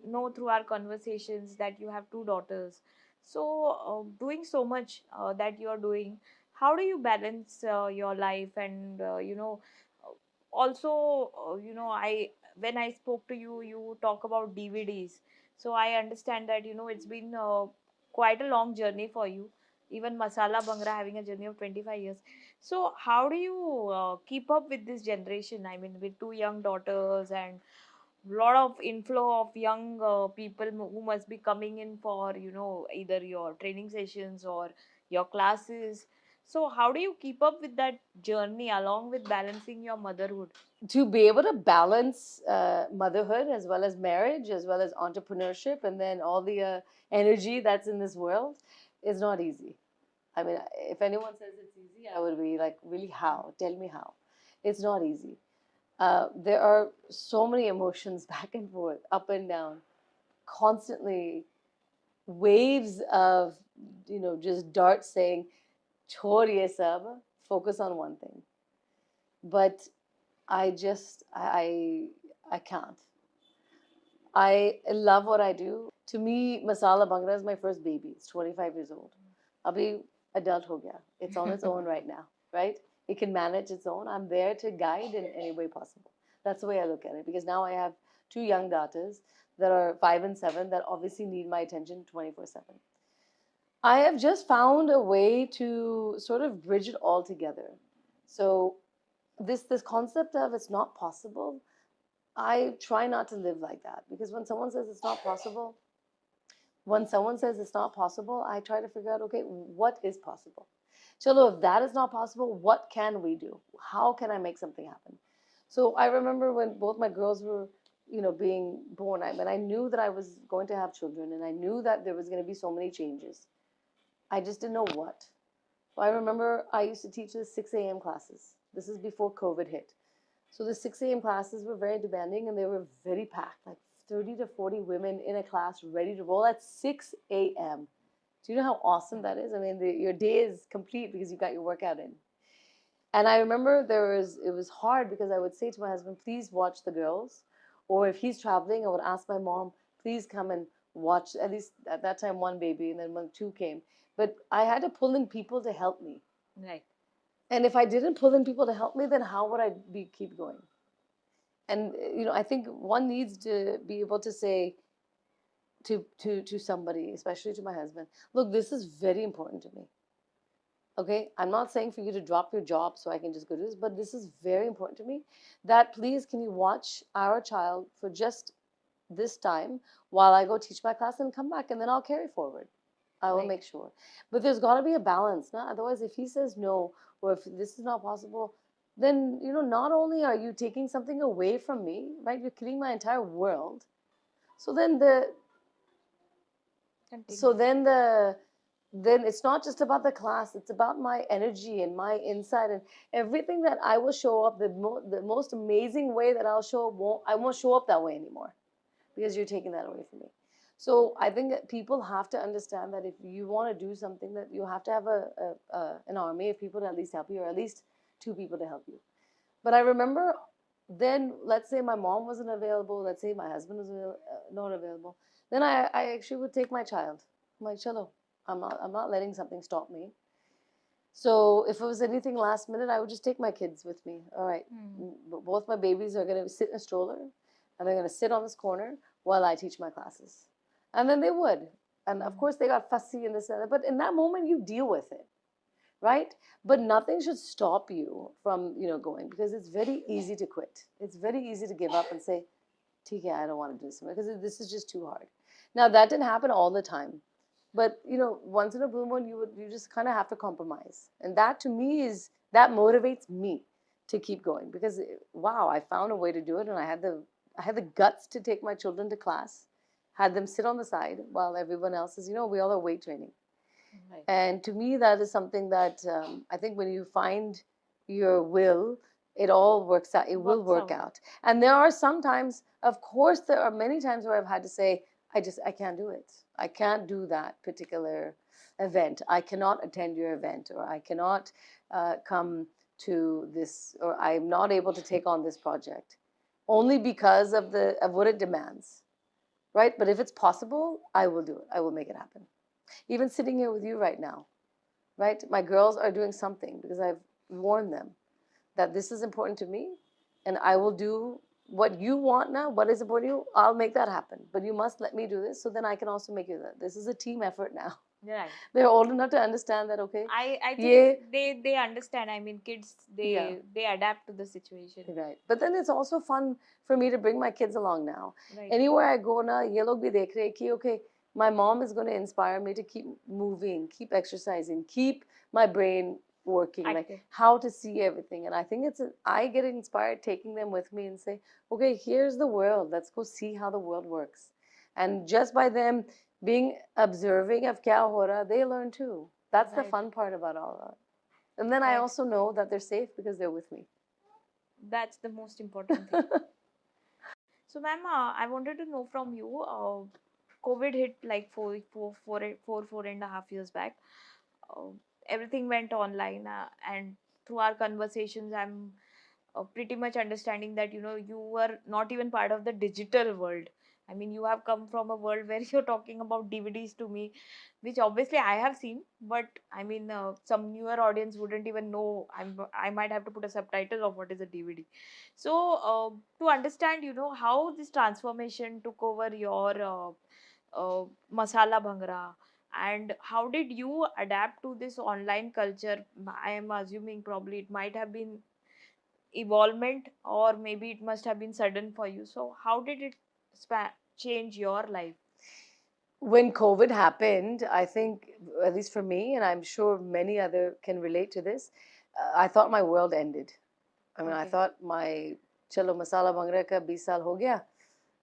know through our conversations that you have two daughters. So doing so much that you are doing, how do you balance your life and also I when I spoke to you, you talk about DVDs. So I understand that it's been quite a long journey for you. Even Masala Bhangra having a journey of 25 years. So how do you keep up with this generation? I mean, with two young daughters and lot of inflow of young people who must be coming in for either your training sessions or your classes. So how do you keep up with that journey along with balancing your motherhood? To be able to balance motherhood as well as marriage, as well as entrepreneurship, and then all the energy that's in this world is not easy. I mean, if anyone says it's easy, I would be like, really, how? Tell me how. It's not easy. There are so many emotions back and forth, up and down, constantly waves of, just darts saying, chhod ye sab, focus on one thing. But I can't. I love what I do. To me, Masala Bhangra is my first baby. It's 25 years old. Abhi adult ho gaya. It's on its own right now, right? It can manage its own. I'm there to guide in any way possible. That's the way I look at it. Because now I have two young daughters that are 5 and 7 that obviously need my attention 24/7. I have just found a way to sort of bridge it all together. So this concept of it's not possible, I try not to live like that, because when someone says it's not possible, I try to figure out, okay, what is possible? Chalo, if that is not possible, what can we do? How can I make something happen? So I remember when both my girls were, being born, I knew that I was going to have children, and I knew that there was going to be so many changes. I just didn't know what. So I remember I used to teach the 6 a.m. classes. This is before COVID hit. So the 6 a.m. classes were very demanding, and they were very packed, like 30 to 40 women in a class ready to roll at 6 a.m. Do you know how awesome that is? I mean, your day is complete because you got your workout in. And I remember it was hard because I would say to my husband, please watch the girls. Or if he's traveling, I would ask my mom, please come and watch, at least at that time, one baby, and then when two came. But I had to pull in people to help me. Right. And if I didn't pull in people to help me, then how would I keep going? And I think one needs to be able to say to somebody, especially to my husband, look, this is very important to me. Okay, I'm not saying for you to drop your job so I can just go do this, but this is very important to me. That please, can you watch our child for just this time while I go teach my class and come back, and then I'll carry forward. I will Right. make sure. But there's got to be a balance. No? Otherwise, if he says no, or if this is not possible, then, not only are you taking something away from me, right? You're killing my entire world. So then Continue. then it's not just about the class, it's about my energy and my insight and everything that I will show up the most amazing way that I'll show up. I won't show up that way anymore because you're taking that away from me. So I think that people have to understand that if you want to do something, that you have to have an army of people to at least help you, or at least two people to help you. But I remember then, let's say my mom wasn't available, let's say my husband was not available, then I actually would take my child. I'm like, chalo, I'm not letting something stop me. So if it was anything last minute, I would just take my kids with me. All right, both my babies are going to sit in a stroller, and they're going to sit on this corner while I teach my classes. And then they would. And of course, they got fussy in this and that. But in that moment, you deal with it, right? But nothing should stop you from, going, because it's very easy to quit. It's very easy to give up and say, "Okay, I don't want to do this," because this is just too hard. Now, that didn't happen all the time. But, once in a blue moon, you just kind of have to compromise. And that to me that motivates me to keep going, because, wow, I found a way to do it. And I had the guts to take my children to class, had them sit on the side while everyone else is, we all are weight training. Right. And to me, that is something that I think when you find your will, it all works out. It will work out. And there are sometimes, of course, there are many times where I've had to say, I can't do it. I can't do that particular event. I cannot attend your event, or I cannot come to this, or I'm not able to take on this project, only because of what it demands, right? But if it's possible, I will do it. I will make it happen. Even sitting here with you right now, right? My girls are doing something because I've warned them that this is important to me, and I will do what you want now. What is important to you, I'll make that happen. But you must let me do this, so then I can also make you that. This is a team effort now. Right. They're old enough to understand that, okay? I think they understand. I mean, kids, they adapt to the situation. Right. But then it's also fun for me to bring my kids along now. Right. Anywhere I go now, ye log bhi dekh rahe ki, okay, my mom is going to inspire me to keep moving, keep exercising, keep my brain working, like how to see everything. And I think I get inspired taking them with me and say, okay, here's the world. Let's go see how the world works. And just by them being observing of kya ho raha, they learn too. That's the fun part about all of it. And then I also know that they're safe because they're with me. That's the most important thing. So, ma'am, I wanted to know from you. COVID hit like 4.5 years back. Uh, Everything went online, and through our conversations, I'm pretty much understanding that you were not even part of the digital world. I mean, you have come from a world where you're talking about DVDs to me, which obviously I have seen, but I mean, some newer audience wouldn't even know. I might have to put a subtitle of what is a DVD. So, to understand, how this transformation took over your Masala Bhangra, and how did you adapt to this online culture? I am assuming probably it might have been evolvement, or maybe it must have been sudden for you. So how did it change your life? When COVID happened, I think, at least for me, and I'm sure many other can relate to this, I thought my world ended. I mean, I thought chalo Masala Bhangra ka 20 saal ho gaya.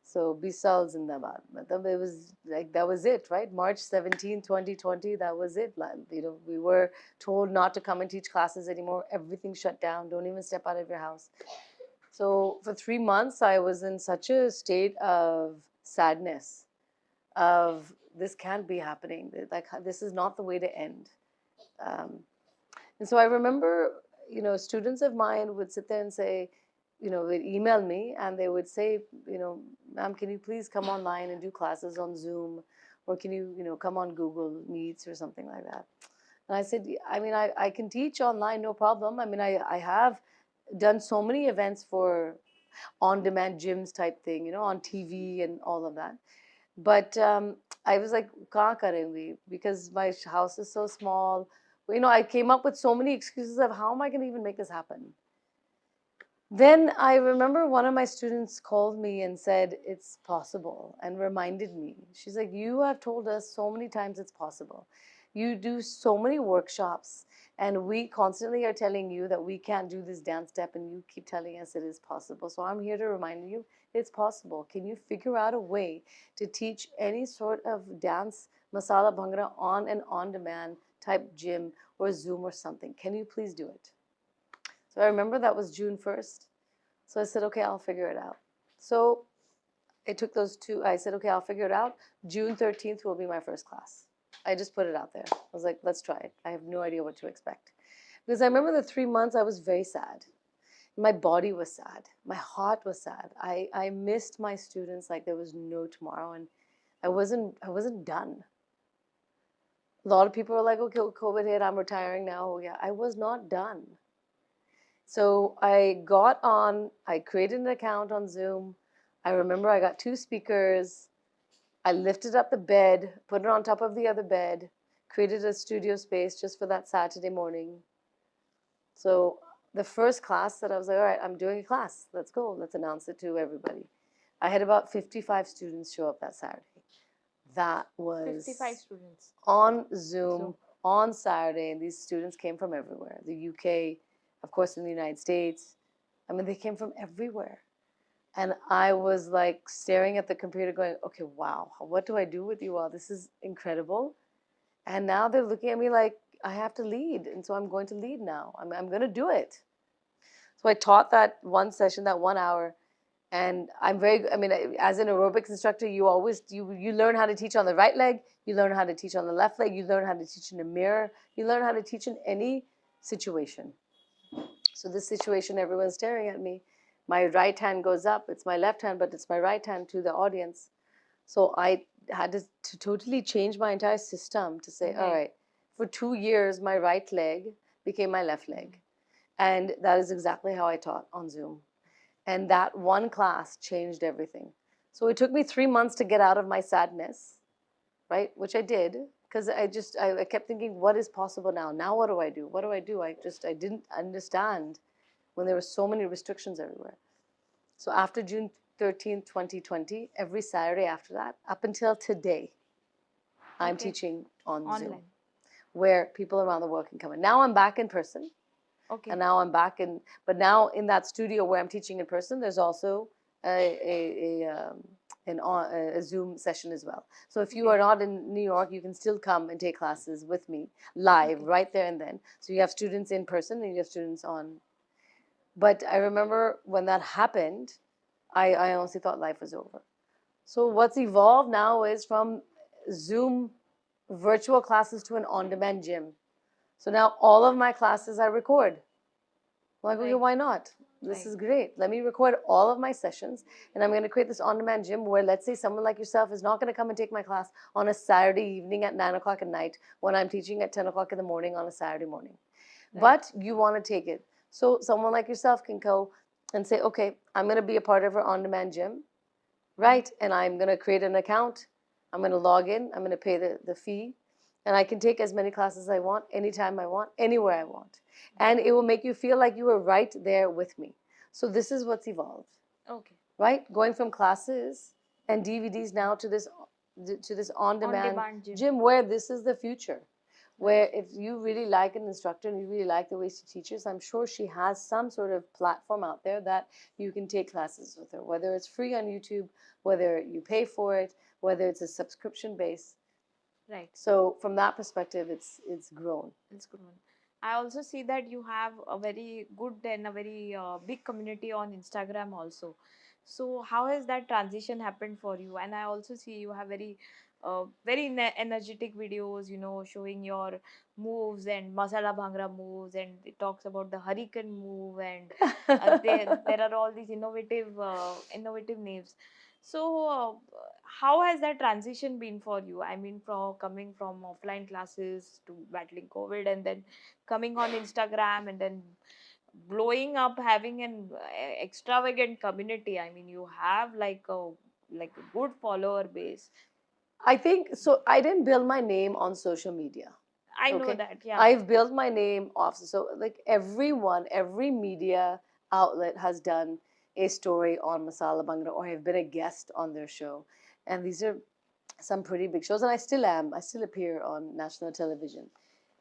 So 20 saal zindabad. It was like, that was it, right? March 17, 2020, that was it. We were told not to come and teach classes anymore. Everything shut down. Don't even step out of your house. So for 3 months, I was in such a state of sadness, of this can't be happening. Like, this is not the way to end. And so I remember, students of mine would sit there and say, they'd email me and they would say, ma'am, can you please come online and do classes on Zoom? Or can you, come on Google Meets or something like that? And I said, I mean, I can teach online, no problem. I mean, I have done so many events for on-demand gyms type thing, on TV and all of that. But I was like, kahan karenge? Because my house is so small. I came up with so many excuses of how am I going to even make this happen? Then I remember one of my students called me and said, it's possible, and reminded me. She's like, you have told us so many times it's possible. You do so many workshops, and we constantly are telling you that we can't do this dance step, and you keep telling us it is possible. So I'm here to remind you it's possible. Can you figure out a way to teach any sort of dance, Masala Bhangra, on and on demand type gym or Zoom or something? Can you please do it? So I remember that was June 1st. So I said, okay, I'll figure it out. So I took those two. I said, okay, I'll figure it out. June 13th will be my first class. I just put it out there. I was like, let's try it. I have no idea what to expect. Because I remember the 3 months I was very sad. My body was sad. My heart was sad. I missed my students like there was no tomorrow, and I wasn't done. A lot of people were like, okay, COVID hit, I'm retiring now. Oh, yeah, I was not done. So I got on, I created an account on Zoom. I remember I got two speakers. I lifted up the bed, put it on top of the other bed, created a studio space just for that Saturday morning. So the first class that I was like, all right, I'm doing a class. Let's go. Let's announce it to everybody. I had about 55 students show up that Saturday. That was 55 students. on Zoom on Saturday, and these students came from everywhere. The UK, of course, in the United States. I mean, they came from everywhere. And I was like staring at the computer going, okay, wow, what do I do with you all? This is incredible. And now they're looking at me like I have to lead. And so I'm going to lead now. I'm going to do it. So I taught that one session, that 1 hour. And I'm very, I mean, as an aerobics instructor, you always, you learn how to teach on the right leg, you learn how to teach on the left leg, you learn how to teach in a mirror, you learn how to teach in any situation. So this situation, everyone's staring at me. My right hand goes up, it's my left hand, but it's my right hand to the audience. So I had to totally change my entire system to say, all right, for 2 years, my right leg became my left leg. And that is exactly how I taught on Zoom. And that one class changed everything. So it took me 3 months to get out of my sadness, right? Which I did, because I kept thinking, what is possible now? Now what do I do? What do I do? I didn't understand when there were so many restrictions everywhere. So after June 13th, 2020, every Saturday after that, up until today, I'm teaching on Zoom, where people around the world can come in. Now I'm back in person. Okay. And now I'm back in, but now in that studio where I'm teaching in person, there's also a Zoom session as well. So if you are not in New York, you can still come and take classes with me live right there and then. So you have students in person and you have students on. But I remember when that happened, I honestly thought life was over. So what's evolved now is from Zoom virtual classes to an on-demand gym. So now all of my classes I record. I'm like, okay, why not? This is great. Let me record all of my sessions, and I'm going to create this on-demand gym where, let's say, someone like yourself is not going to come and take my class on a Saturday evening at 9 o'clock at night when I'm teaching at 10 o'clock in the morning on a Saturday morning. But you want to take it. So someone like yourself can go and say, okay, I'm going to be a part of our on-demand gym, right? And I'm going to create an account. I'm going to log in. I'm going to pay the fee. And I can take as many classes as I want, anytime I want, anywhere I want. And it will make you feel like you were right there with me. So this is what's evolved. Okay. Right? Going from classes and DVDs now to this on-demand gym where this is the future. Where if you really like an instructor and you really like the way she teaches, I'm sure she has some sort of platform out there that you can take classes with her, whether it's free on YouTube, whether you pay for it, whether it's a subscription base. Right. So from that perspective, it's grown. It's grown. I also see that you have a very good and a very big community on Instagram also. So how has that transition happened for you? And I also see you have very energetic videos, showing your moves and Masala Bhangra moves, and it talks about the hurricane move, and there are all these innovative names. So how has that transition been for you? I mean, from coming from offline classes to battling COVID, and then coming on Instagram, and then blowing up, having an extravagant community. I mean, you have like a good follower base. I think so. I didn't build my name on social media. I know that. Yeah. I've built my name off. So like everyone, every media outlet has done a story on Masala Bhangra, or I've been a guest on their show. And these are some pretty big shows, and I still am. I still appear on national television.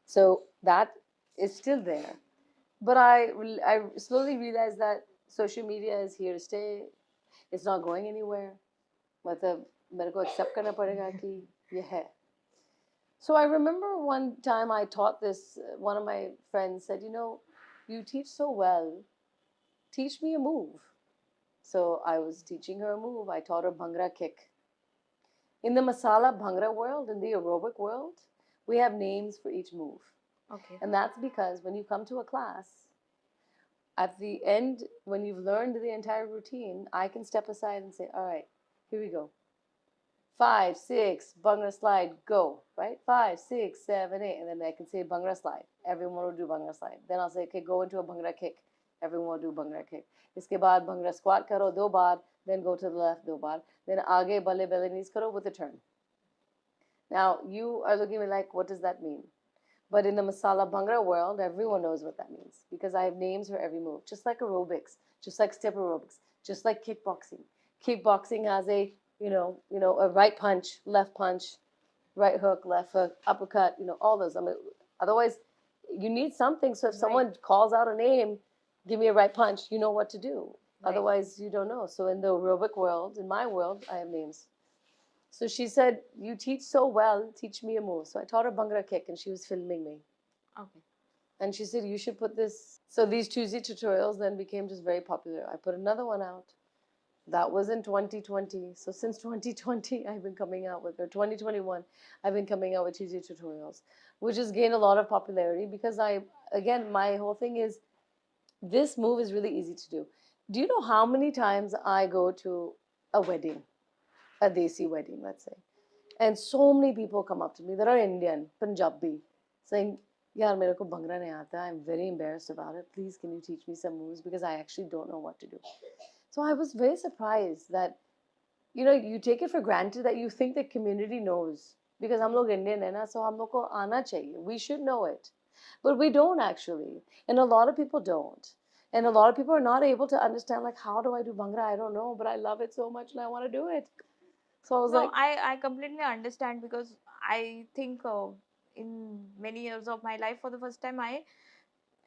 So that is still there. But I slowly realized that social media is here to stay. It's not going anywhere. मतलब मेरे को accept करना पड़ेगा कि ये है. So I remember one time I taught this, one of my friends said, you know, you teach so well, teach me a move. So I was teaching her a move. I taught her Bhangra kick. In the Masala Bhangra world, in the aerobic world, we have names for each move. Okay. And that's because when you come to a class, at the end, when you've learned the entire routine, I can step aside and say, all right, here we go. 5, 6, Bhangra slide, go, right? 5, 6, 7, 8, and then I can say Bhangra slide. Everyone will do Bhangra slide. Then I'll say, okay, go into a Bhangra kick. Everyone will do Bhangra kick. Iske baad Bhangra squat karo, 2 baar, then go to the left, 2 baar. Then aage balle belly knees karo with a turn. Now, you are looking at me like, what does that mean? But in the Masala Bhangra world, everyone knows what that means because I have names for every move, just like aerobics, just like step aerobics, just like kickboxing. Kickboxing has a a right punch, right hook, left hook, uppercut, all those. I mean, otherwise, you need something. So if someone calls out a name, give me a right punch, you know what to do. Right. Otherwise, you don't know. So in the aerobic world, in my world, I have names. So she said, you teach so well, teach me a move. So I taught her Bhangra kick and she was filming me. Okay. And she said, you should put this. So these Tuesday tutorials then became just very popular. I put another one out. That was in 2020. So since 2020, I've been coming out with, or 2021, I've been coming out with Tuesday tutorials, which has gained a lot of popularity because again, my whole thing is this move is really easy to do. Do you know how many times I go to a wedding? A Desi wedding, let's say. And so many people come up to me that are Indian, Punjabi, saying, Yaar, mere ko Bhangra nahi aata. I'm very embarrassed about it. Please, can you teach me some moves? Because I actually don't know what to do. So I was very surprised that, you take it for granted that you think the community knows. Because hum log Indian hai na, so hum log ko aana chahiye. We should know it. But we don't actually. And a lot of people don't. And a lot of people are not able to understand, like, how do I do Bhangra? I don't know, but I love it so much and I want to do it. So I was No, like, I completely understand because I think in many years of my life, for the first time, I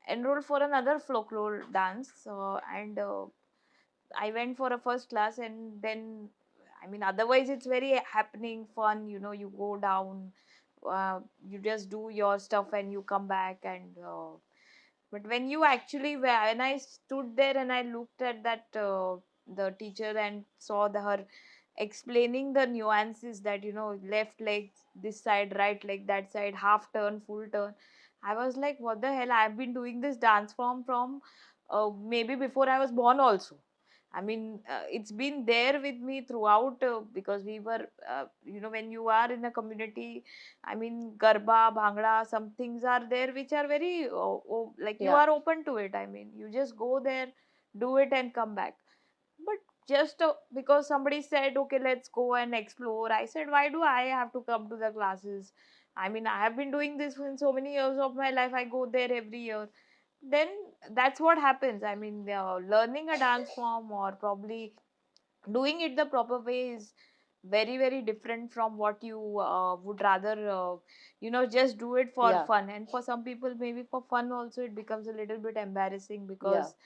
enrolled for another folklore dance, and I went for a first class, and then, I mean, otherwise it's very happening, fun. You go down, you just do your stuff, and you come back, and but when you actually, when I stood there and I looked at that the teacher and saw her explaining the nuances, that left leg this side, right leg that side, half turn, full turn, I was like, what the hell, I've been doing this dance form from maybe before I was born also. I mean, it's been there with me throughout, because we were, when you are in a community, I mean, Garba, Bhangra, some things are there which are very, like, you are open to it. I mean, you just go there, do it, and come back. But just because somebody said, okay, let's go and explore, I said, why do I have to come to the classes? I mean, I have been doing this in so many years of my life. I go there every year. Then that's what happens. I mean, learning a dance form or probably doing it the proper way is very, very different from what you would rather, just do it for fun. And for some people, maybe for fun also, it becomes a little bit embarrassing because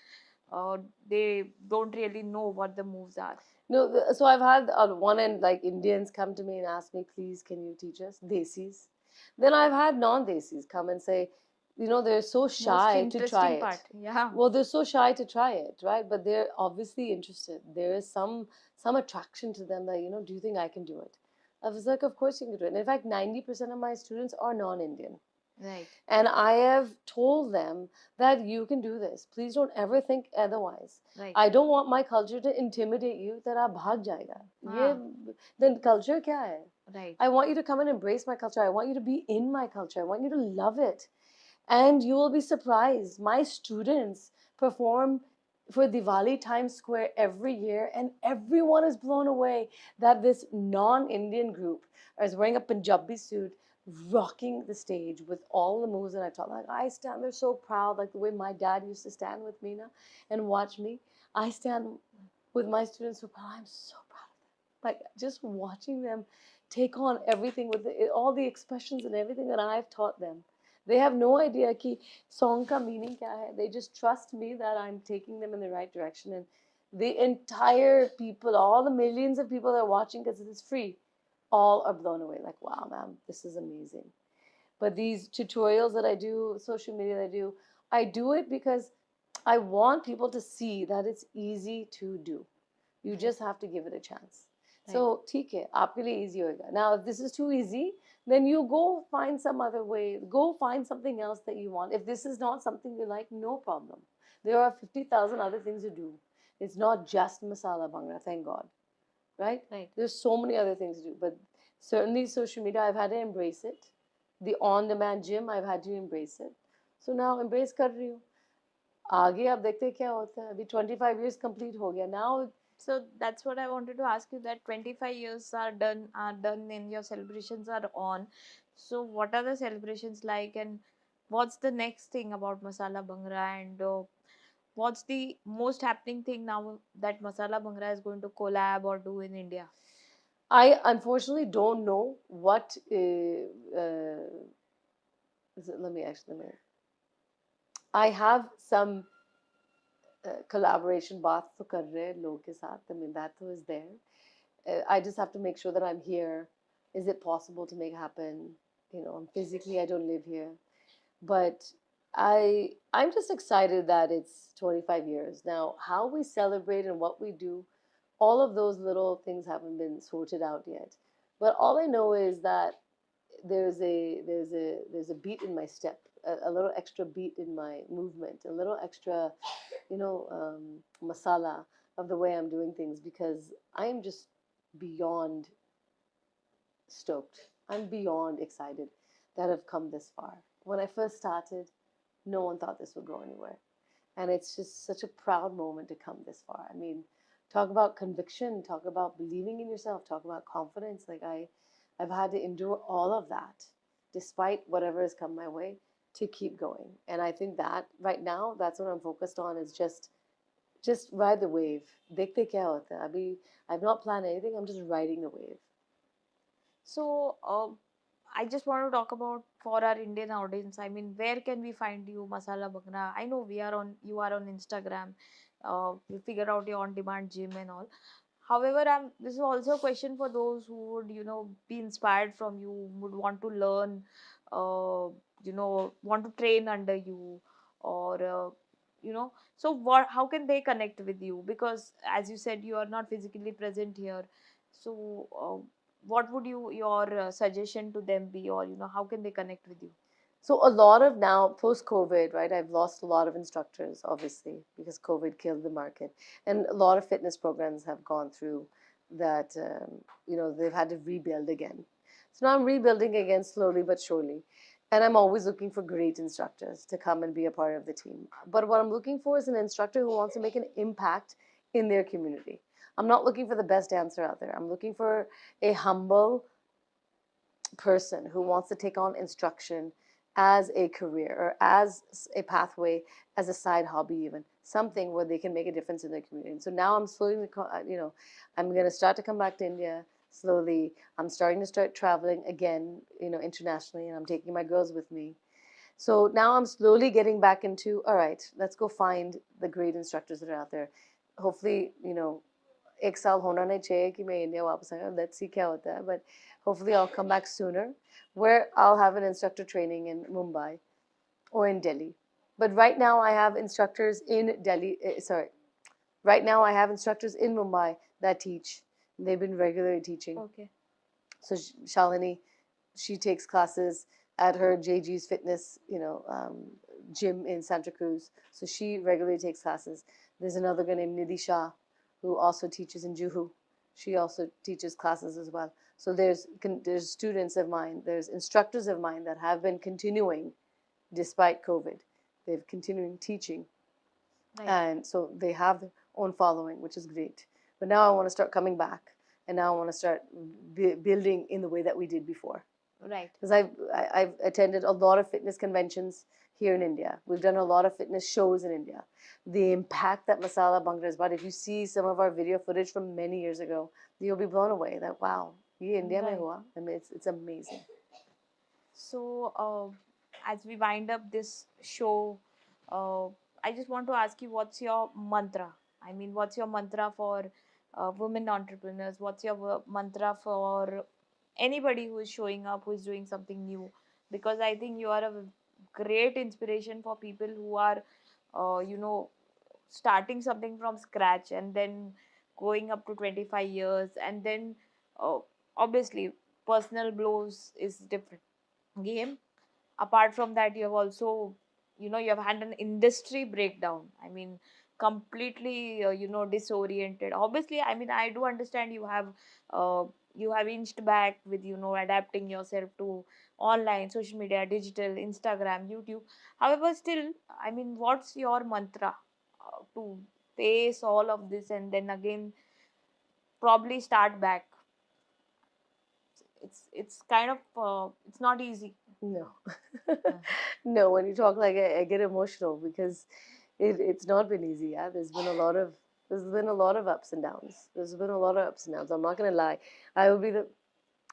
they don't really know what the moves are. No, so I've had on one end, like, Indians come to me and ask me, please, can you teach us Desis? Then I've had non-Desis come and say, they're so shy to try it. Part. Yeah. Well, they're so shy to try it, right? But they're obviously interested. There is some attraction to them that, do you think I can do it? I was like, of course you can do it. And in fact, 90% of my students are non-Indian. Right. And I have told them that you can do this. Please don't ever think otherwise. Right. I don't want my culture to intimidate you that aap bhag jayega. Then culture kya hai? Right. I want you to come and embrace my culture. I want you to be in my culture. I want you to love it. And you will be surprised. My students perform for Diwali Times Square every year, and everyone is blown away that this non-Indian group is wearing a Punjabi suit, rocking the stage with all the moves that I taught. Like I stand there so proud, like the way my dad used to stand with me now and watch me. I stand with my students so proud. I'm so proud of them. Like just watching them take on everything with all the expressions and everything that I've taught them. They have no idea कि song का meaning क्या है. They just trust me that I'm taking them in the right direction. And the entire people, all the millions of people that are watching, because it is free, all are blown away. Like, wow, ma'am, this is amazing. But these tutorials that I do, social media that I do it because I want people to see that it's easy to do. You just have to give it a chance. So, ठीक है, आपके लिए easy होगा. Now, if this is too easy, then you go find some other way. Go find something else that you want. If this is not something you like, no problem. There are 50,000 other things to do. It's not just Masala Bhangra, thank God. Right? There's so many other things to do. But certainly social media, I've had to embrace it. The on-demand gym, I've had to embrace it. So now embrace कर रही हूँ. आगे अब देखते क्या होता है. अभी 25 years complete हो गया. Now So that's what I wanted to ask you, that 25 years are done and your celebrations are on. So what are the celebrations like, and what's the next thing about Masala Bhangra, and what's the most happening thing now that Masala Bhangra is going to collab or do in India? I unfortunately don't know what. Let me actually. I have some collaboration बात तो कर रहे हैं लोगों के साथ. I mean that is there. I just have to make sure that I'm here. Is it possible to make it happen? You know, physically I don't live here, but I'm just excited that it's 25 years now. How we celebrate and what we do, all of those little things haven't been sorted out yet. But all I know is that there's a beat in my step, a little extra beat in my movement, a little extra, masala of the way I'm doing things, because I am just beyond stoked. I'm beyond excited that I've come this far. When I first started, no one thought this would go anywhere. And it's just such a proud moment to come this far. I mean, talk about conviction, talk about believing in yourself, talk about confidence. Like I've had to endure all of that despite whatever has come my way to keep going. And I think that right now, that's what I'm focused on, is just ride the wave. Dekhte kya hota hai. Abhi, I've not planned anything. I'm just riding the wave. So I just want to talk about, for our Indian audience, I mean, where can we find you, Masala Bhangra? I know you are on Instagram. You figure out your on-demand gym and all. However, this is also a question for those who would, be inspired from you, would want to learn, want to train under you, or So how can they connect with you? Because as you said, you are not physically present here. So what would your suggestion to them be, or how can they connect with you? So a lot of now post-COVID, right? I've lost a lot of instructors, obviously, because COVID killed the market, and a lot of fitness programs have gone through that. They've had to rebuild again. So now I'm rebuilding again slowly but surely, and I'm always looking for great instructors to come and be a part of the team. But what I'm looking for is an instructor who wants to make an impact in their community. I'm not looking for the best dancer out there. I'm looking for a humble person who wants to take on instruction as a career or as a pathway, as a side hobby, even something where they can make a difference in their community. And so now I'm slowly, I'm going to start to come back to India slowly. I'm starting to start traveling again, internationally, and I'm taking my girls with me. So now I'm slowly getting back into, all right, let's go find the great instructors that are out there. Hopefully, एक साल होना नहीं चाहिए कि मैं India वापस आऊँ. Let's see क्या होता है. But hopefully I'll come back sooner, where I'll have an instructor training in Mumbai or in Delhi. But right now I have instructors in Delhi. Right now I have instructors in Mumbai that teach. They've been regularly teaching. Okay. So Shalini, she takes classes at her JG's Fitness, gym in Santa Cruz. So she regularly takes classes. There's another girl named Nidhi Shah, who also teaches in Juhu. She also teaches classes as well. So there's students of mine, there's instructors of mine that have been continuing despite COVID. They've continuing teaching. Right. And so they have their own following, which is great. But now I want to start coming back, and now I want to start building in the way that we did before. Right. Because I've attended a lot of fitness conventions here in India. We've done a lot of fitness shows in India. The impact that Masala Bhangra has brought, if you see some of our video footage from many years ago, you'll be blown away that, wow, ye India mein Right. hua. I mean, it's amazing. So, as we wind up this show, uh, I just want to ask you, what's your mantra? I mean, what's your mantra for women entrepreneurs? What's your mantra for anybody who is showing up, who is doing something new? Because I think you are a great inspiration for people who are, you know, starting something from scratch and then going up to 25 years, and then uh, obviously personal blows is different game. Apart from that, you have also, you know, you have had an industry breakdown. I mean, completely, you know, disoriented. Obviously, I mean, I do understand uh, you have inched back with, you know, adapting yourself to online social media, digital, Instagram, YouTube. However, still, I mean, what's your mantra to face all of this and then again probably start back? It's kind of it's not easy. No. Uh, No, when you talk like I get emotional because it's not been easy. Yeah, there's been a lot of ups and downs. There's been a lot of ups and downs. I'm not gonna lie. I would be the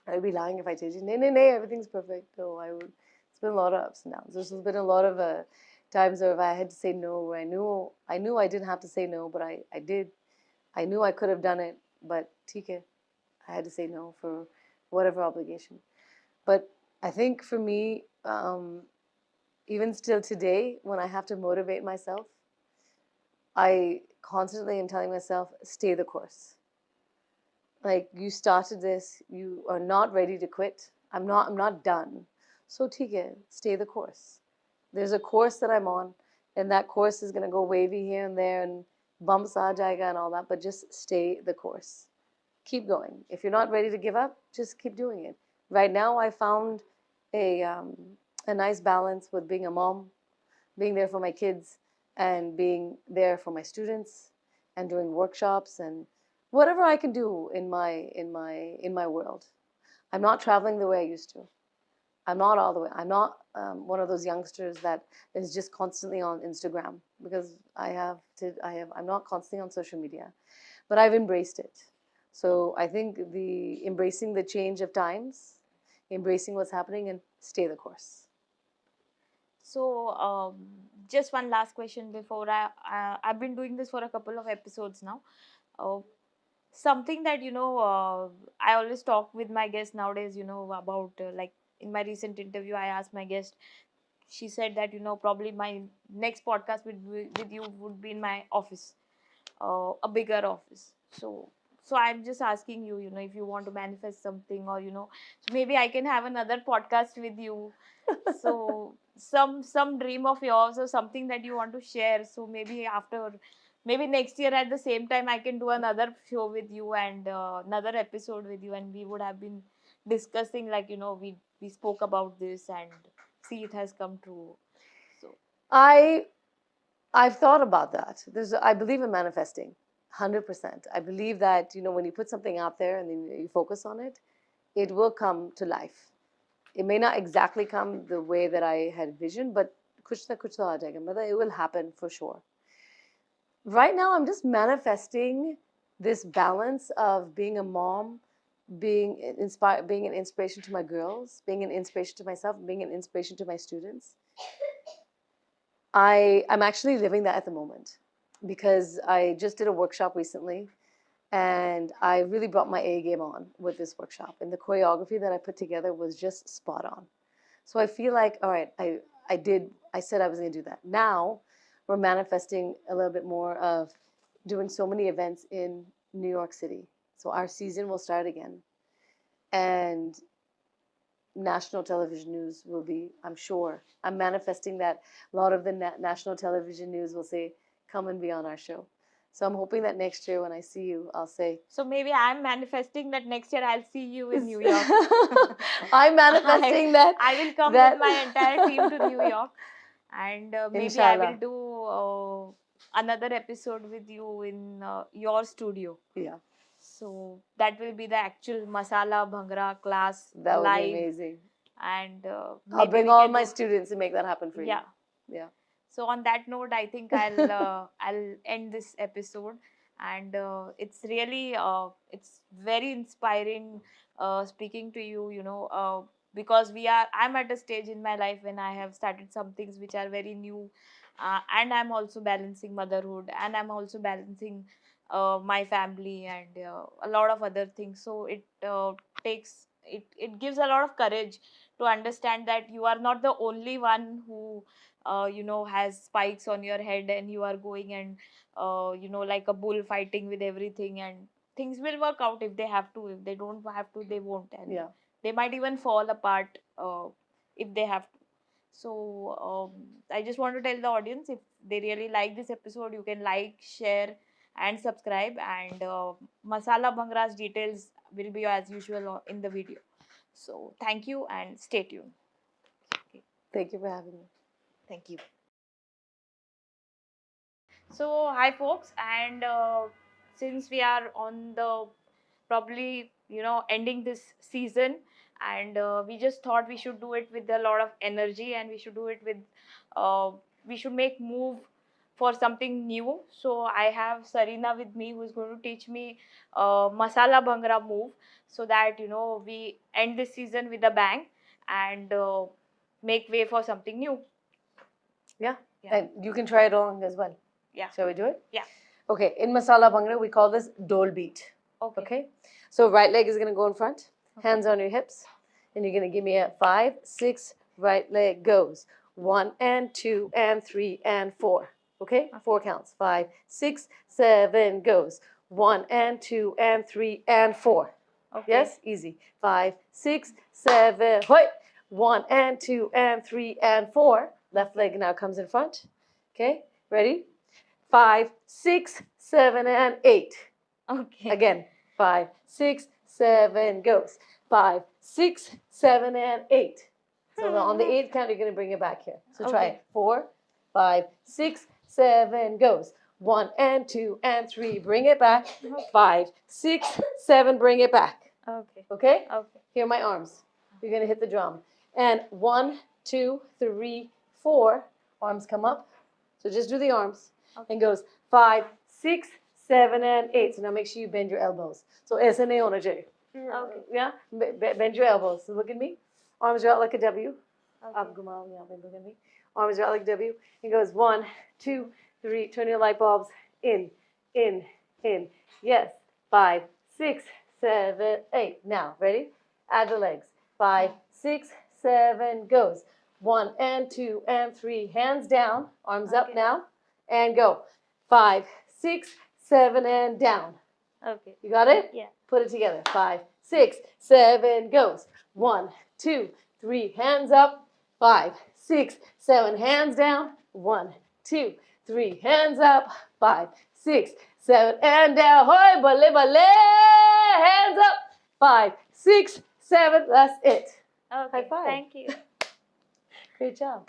I would be lying if I told you, nay, nay, nay, everything's perfect. No, I would. It's been a lot of ups and downs. There's been a lot of times where I had to say no, where I knew I didn't have to say no, but I did. I knew I could have done it, but TK, I had to say no for whatever obligation. But I think for me, even still today, when I have to motivate myself, I constantly am telling myself, stay the course. Like, you started this, you are not ready to quit. I'm not done. So TK, stay the course. There's a course that I'm on, and that course is gonna go wavy here and there and bumps aa jayega and all that, but just stay the course. Keep going. If you're not ready to give up, just keep doing it. Right now, I found a um, a nice balance with being a mom, being there for my kids, and being there for my students, and doing workshops and whatever I can do in my world. I'm not traveling the way I used to. I'm not all the way. I'm not one of those youngsters that is just constantly on Instagram because I'm not constantly on social media, but I've embraced it. So I think the embracing the change of times, embracing what's happening, and stay the course. So, just one last question before I've been doing this for a couple of episodes now. Uh, Something that, you know, I always talk with my guests nowadays, you know, about like in my recent interview, I asked my guest. She said that, you know, probably my next podcast with you would be in my office, a bigger office. So I'm just asking you, you know, if you want to manifest something, or you know, so maybe I can have another podcast with you. So some dream of yours or something that you want to share. So maybe after, maybe next year at the same time, I can do another show with you and another episode with you, and we would have been discussing, like, you know, we spoke about this and see it has come true. So I I've thought about that. I believe in manifesting, 100%. I believe that when you put something out there and then you focus on it, it will come to life. It may not exactly come the way that I had visioned, but kuch na kuch to aa jayega. Matlab, it will happen for sure. Right now, I'm just manifesting this balance of being a mom, being inspired, being an inspiration to my girls, being an inspiration to myself, being an inspiration to my students. I'm actually living that at the moment because I just did a workshop recently and I really brought my A game on with this workshop. And the choreography that I put together was just spot on. So I feel like, all right, I said I was going to do that. Now we're manifesting a little bit more of doing so many events in New York City. So our season will start again. And national television news will be, I'm sure, I'm manifesting that a lot of the national television news will say, come and be on our show. So I'm hoping that next year when I see you, I'll say, so maybe I'm manifesting that next year I'll see you in New York. I'm manifesting that. I will come that with my entire team to New York, and maybe I will Inshallah. do another episode with you in your studio. Yeah, So that will be the actual Masala Bhangra class that would be live. amazing. and I'll maybe bring we all can my do. students and make that happen for you. Yeah. Yeah. So on that note, I think I'll end this episode, and it's really it's very inspiring speaking to you. Because I'm at a stage in my life when I have started some things which are very new, and I'm also balancing motherhood, and I'm also balancing my family and a lot of other things. So it gives a lot of courage to understand that you are not the only one who has spikes on your head, and you are going and like a bull fighting with everything, and things will work out if they have to. If they don't have to, they won't, and Yeah. they might even fall apart if they have to. So I just want to tell the audience, if they really like this episode, you can like, share, and subscribe, and Masala Bhangra's details will be as usual in the video. So thank you and stay tuned. Okay. Thank you for having me. Thank you. So, hi folks, and since we are on the probably ending this season, and we just thought we should do it with a lot of energy, and we should do it with uh, we should make move for something new. So I have Sarina with me, who is going to teach me Masala Bhangra move, so that we end this season with a bang and make way for something new. Yeah. Yeah. And you can try it along as well. Yeah. Shall we do it? Yeah. Okay. In Masala Bhangra, we call this Dhol beat. Okay. Okay. So right leg is going to go in front. Okay. Hands on your hips. And you're going to give me a 5, 6, right leg goes. 1 and 2 and 3 and 4. Okay? 4 counts. 5, 6, 7 goes. 1 and 2 and 3 and 4. Okay. Yes? Easy. 5, 6, 7. Hoi! 1 and 2 and 3 and 4. Left leg now comes in front. Okay? Ready? 5, 6, 7, and 8. Okay. Again. 5, 6, 7 goes. 5, 6, 7, and 8. So on the 8th count, you're going to bring it back here. So try it. 4, 5, 6, 7 goes. 1 and 2 and 3. Bring it back. 5, 6, 7. Bring it back. Okay. Okay? Okay. Here are my arms. You're going to hit the drum. And 1, 2, 3, 4. Arms come up. So just do the arms. Okay. And goes 5, 6, 7, and 8. So now make sure you bend your elbows. So aise nahi hona chahiye. Okay. Yeah? Bend your elbows. So look at me. Arms are out like a W. Aap ghumao yahan pe, look at me. Arms are out like a W. It goes 1, 2, 3. Turn your light bulbs in, in, in. Yes. 5, 6, 7, 8. Now, ready? Add the legs. 5, 6, 7, goes. 1 and 2 and 3. Hands down. Arms up now. And go. 5, 6, 7, and down. Okay. You got it? Yeah. Put it together. 5, 6, 7, goes. 1, 2, 3. Hands up. 5, 6, 7. Hands down. 1, 2, 3. Hands up. 5, 6, 7, and down. Hoy, balle, balle. Hands up. 5, 6, 7. That's it. Okay. High five. Thank you. Great job.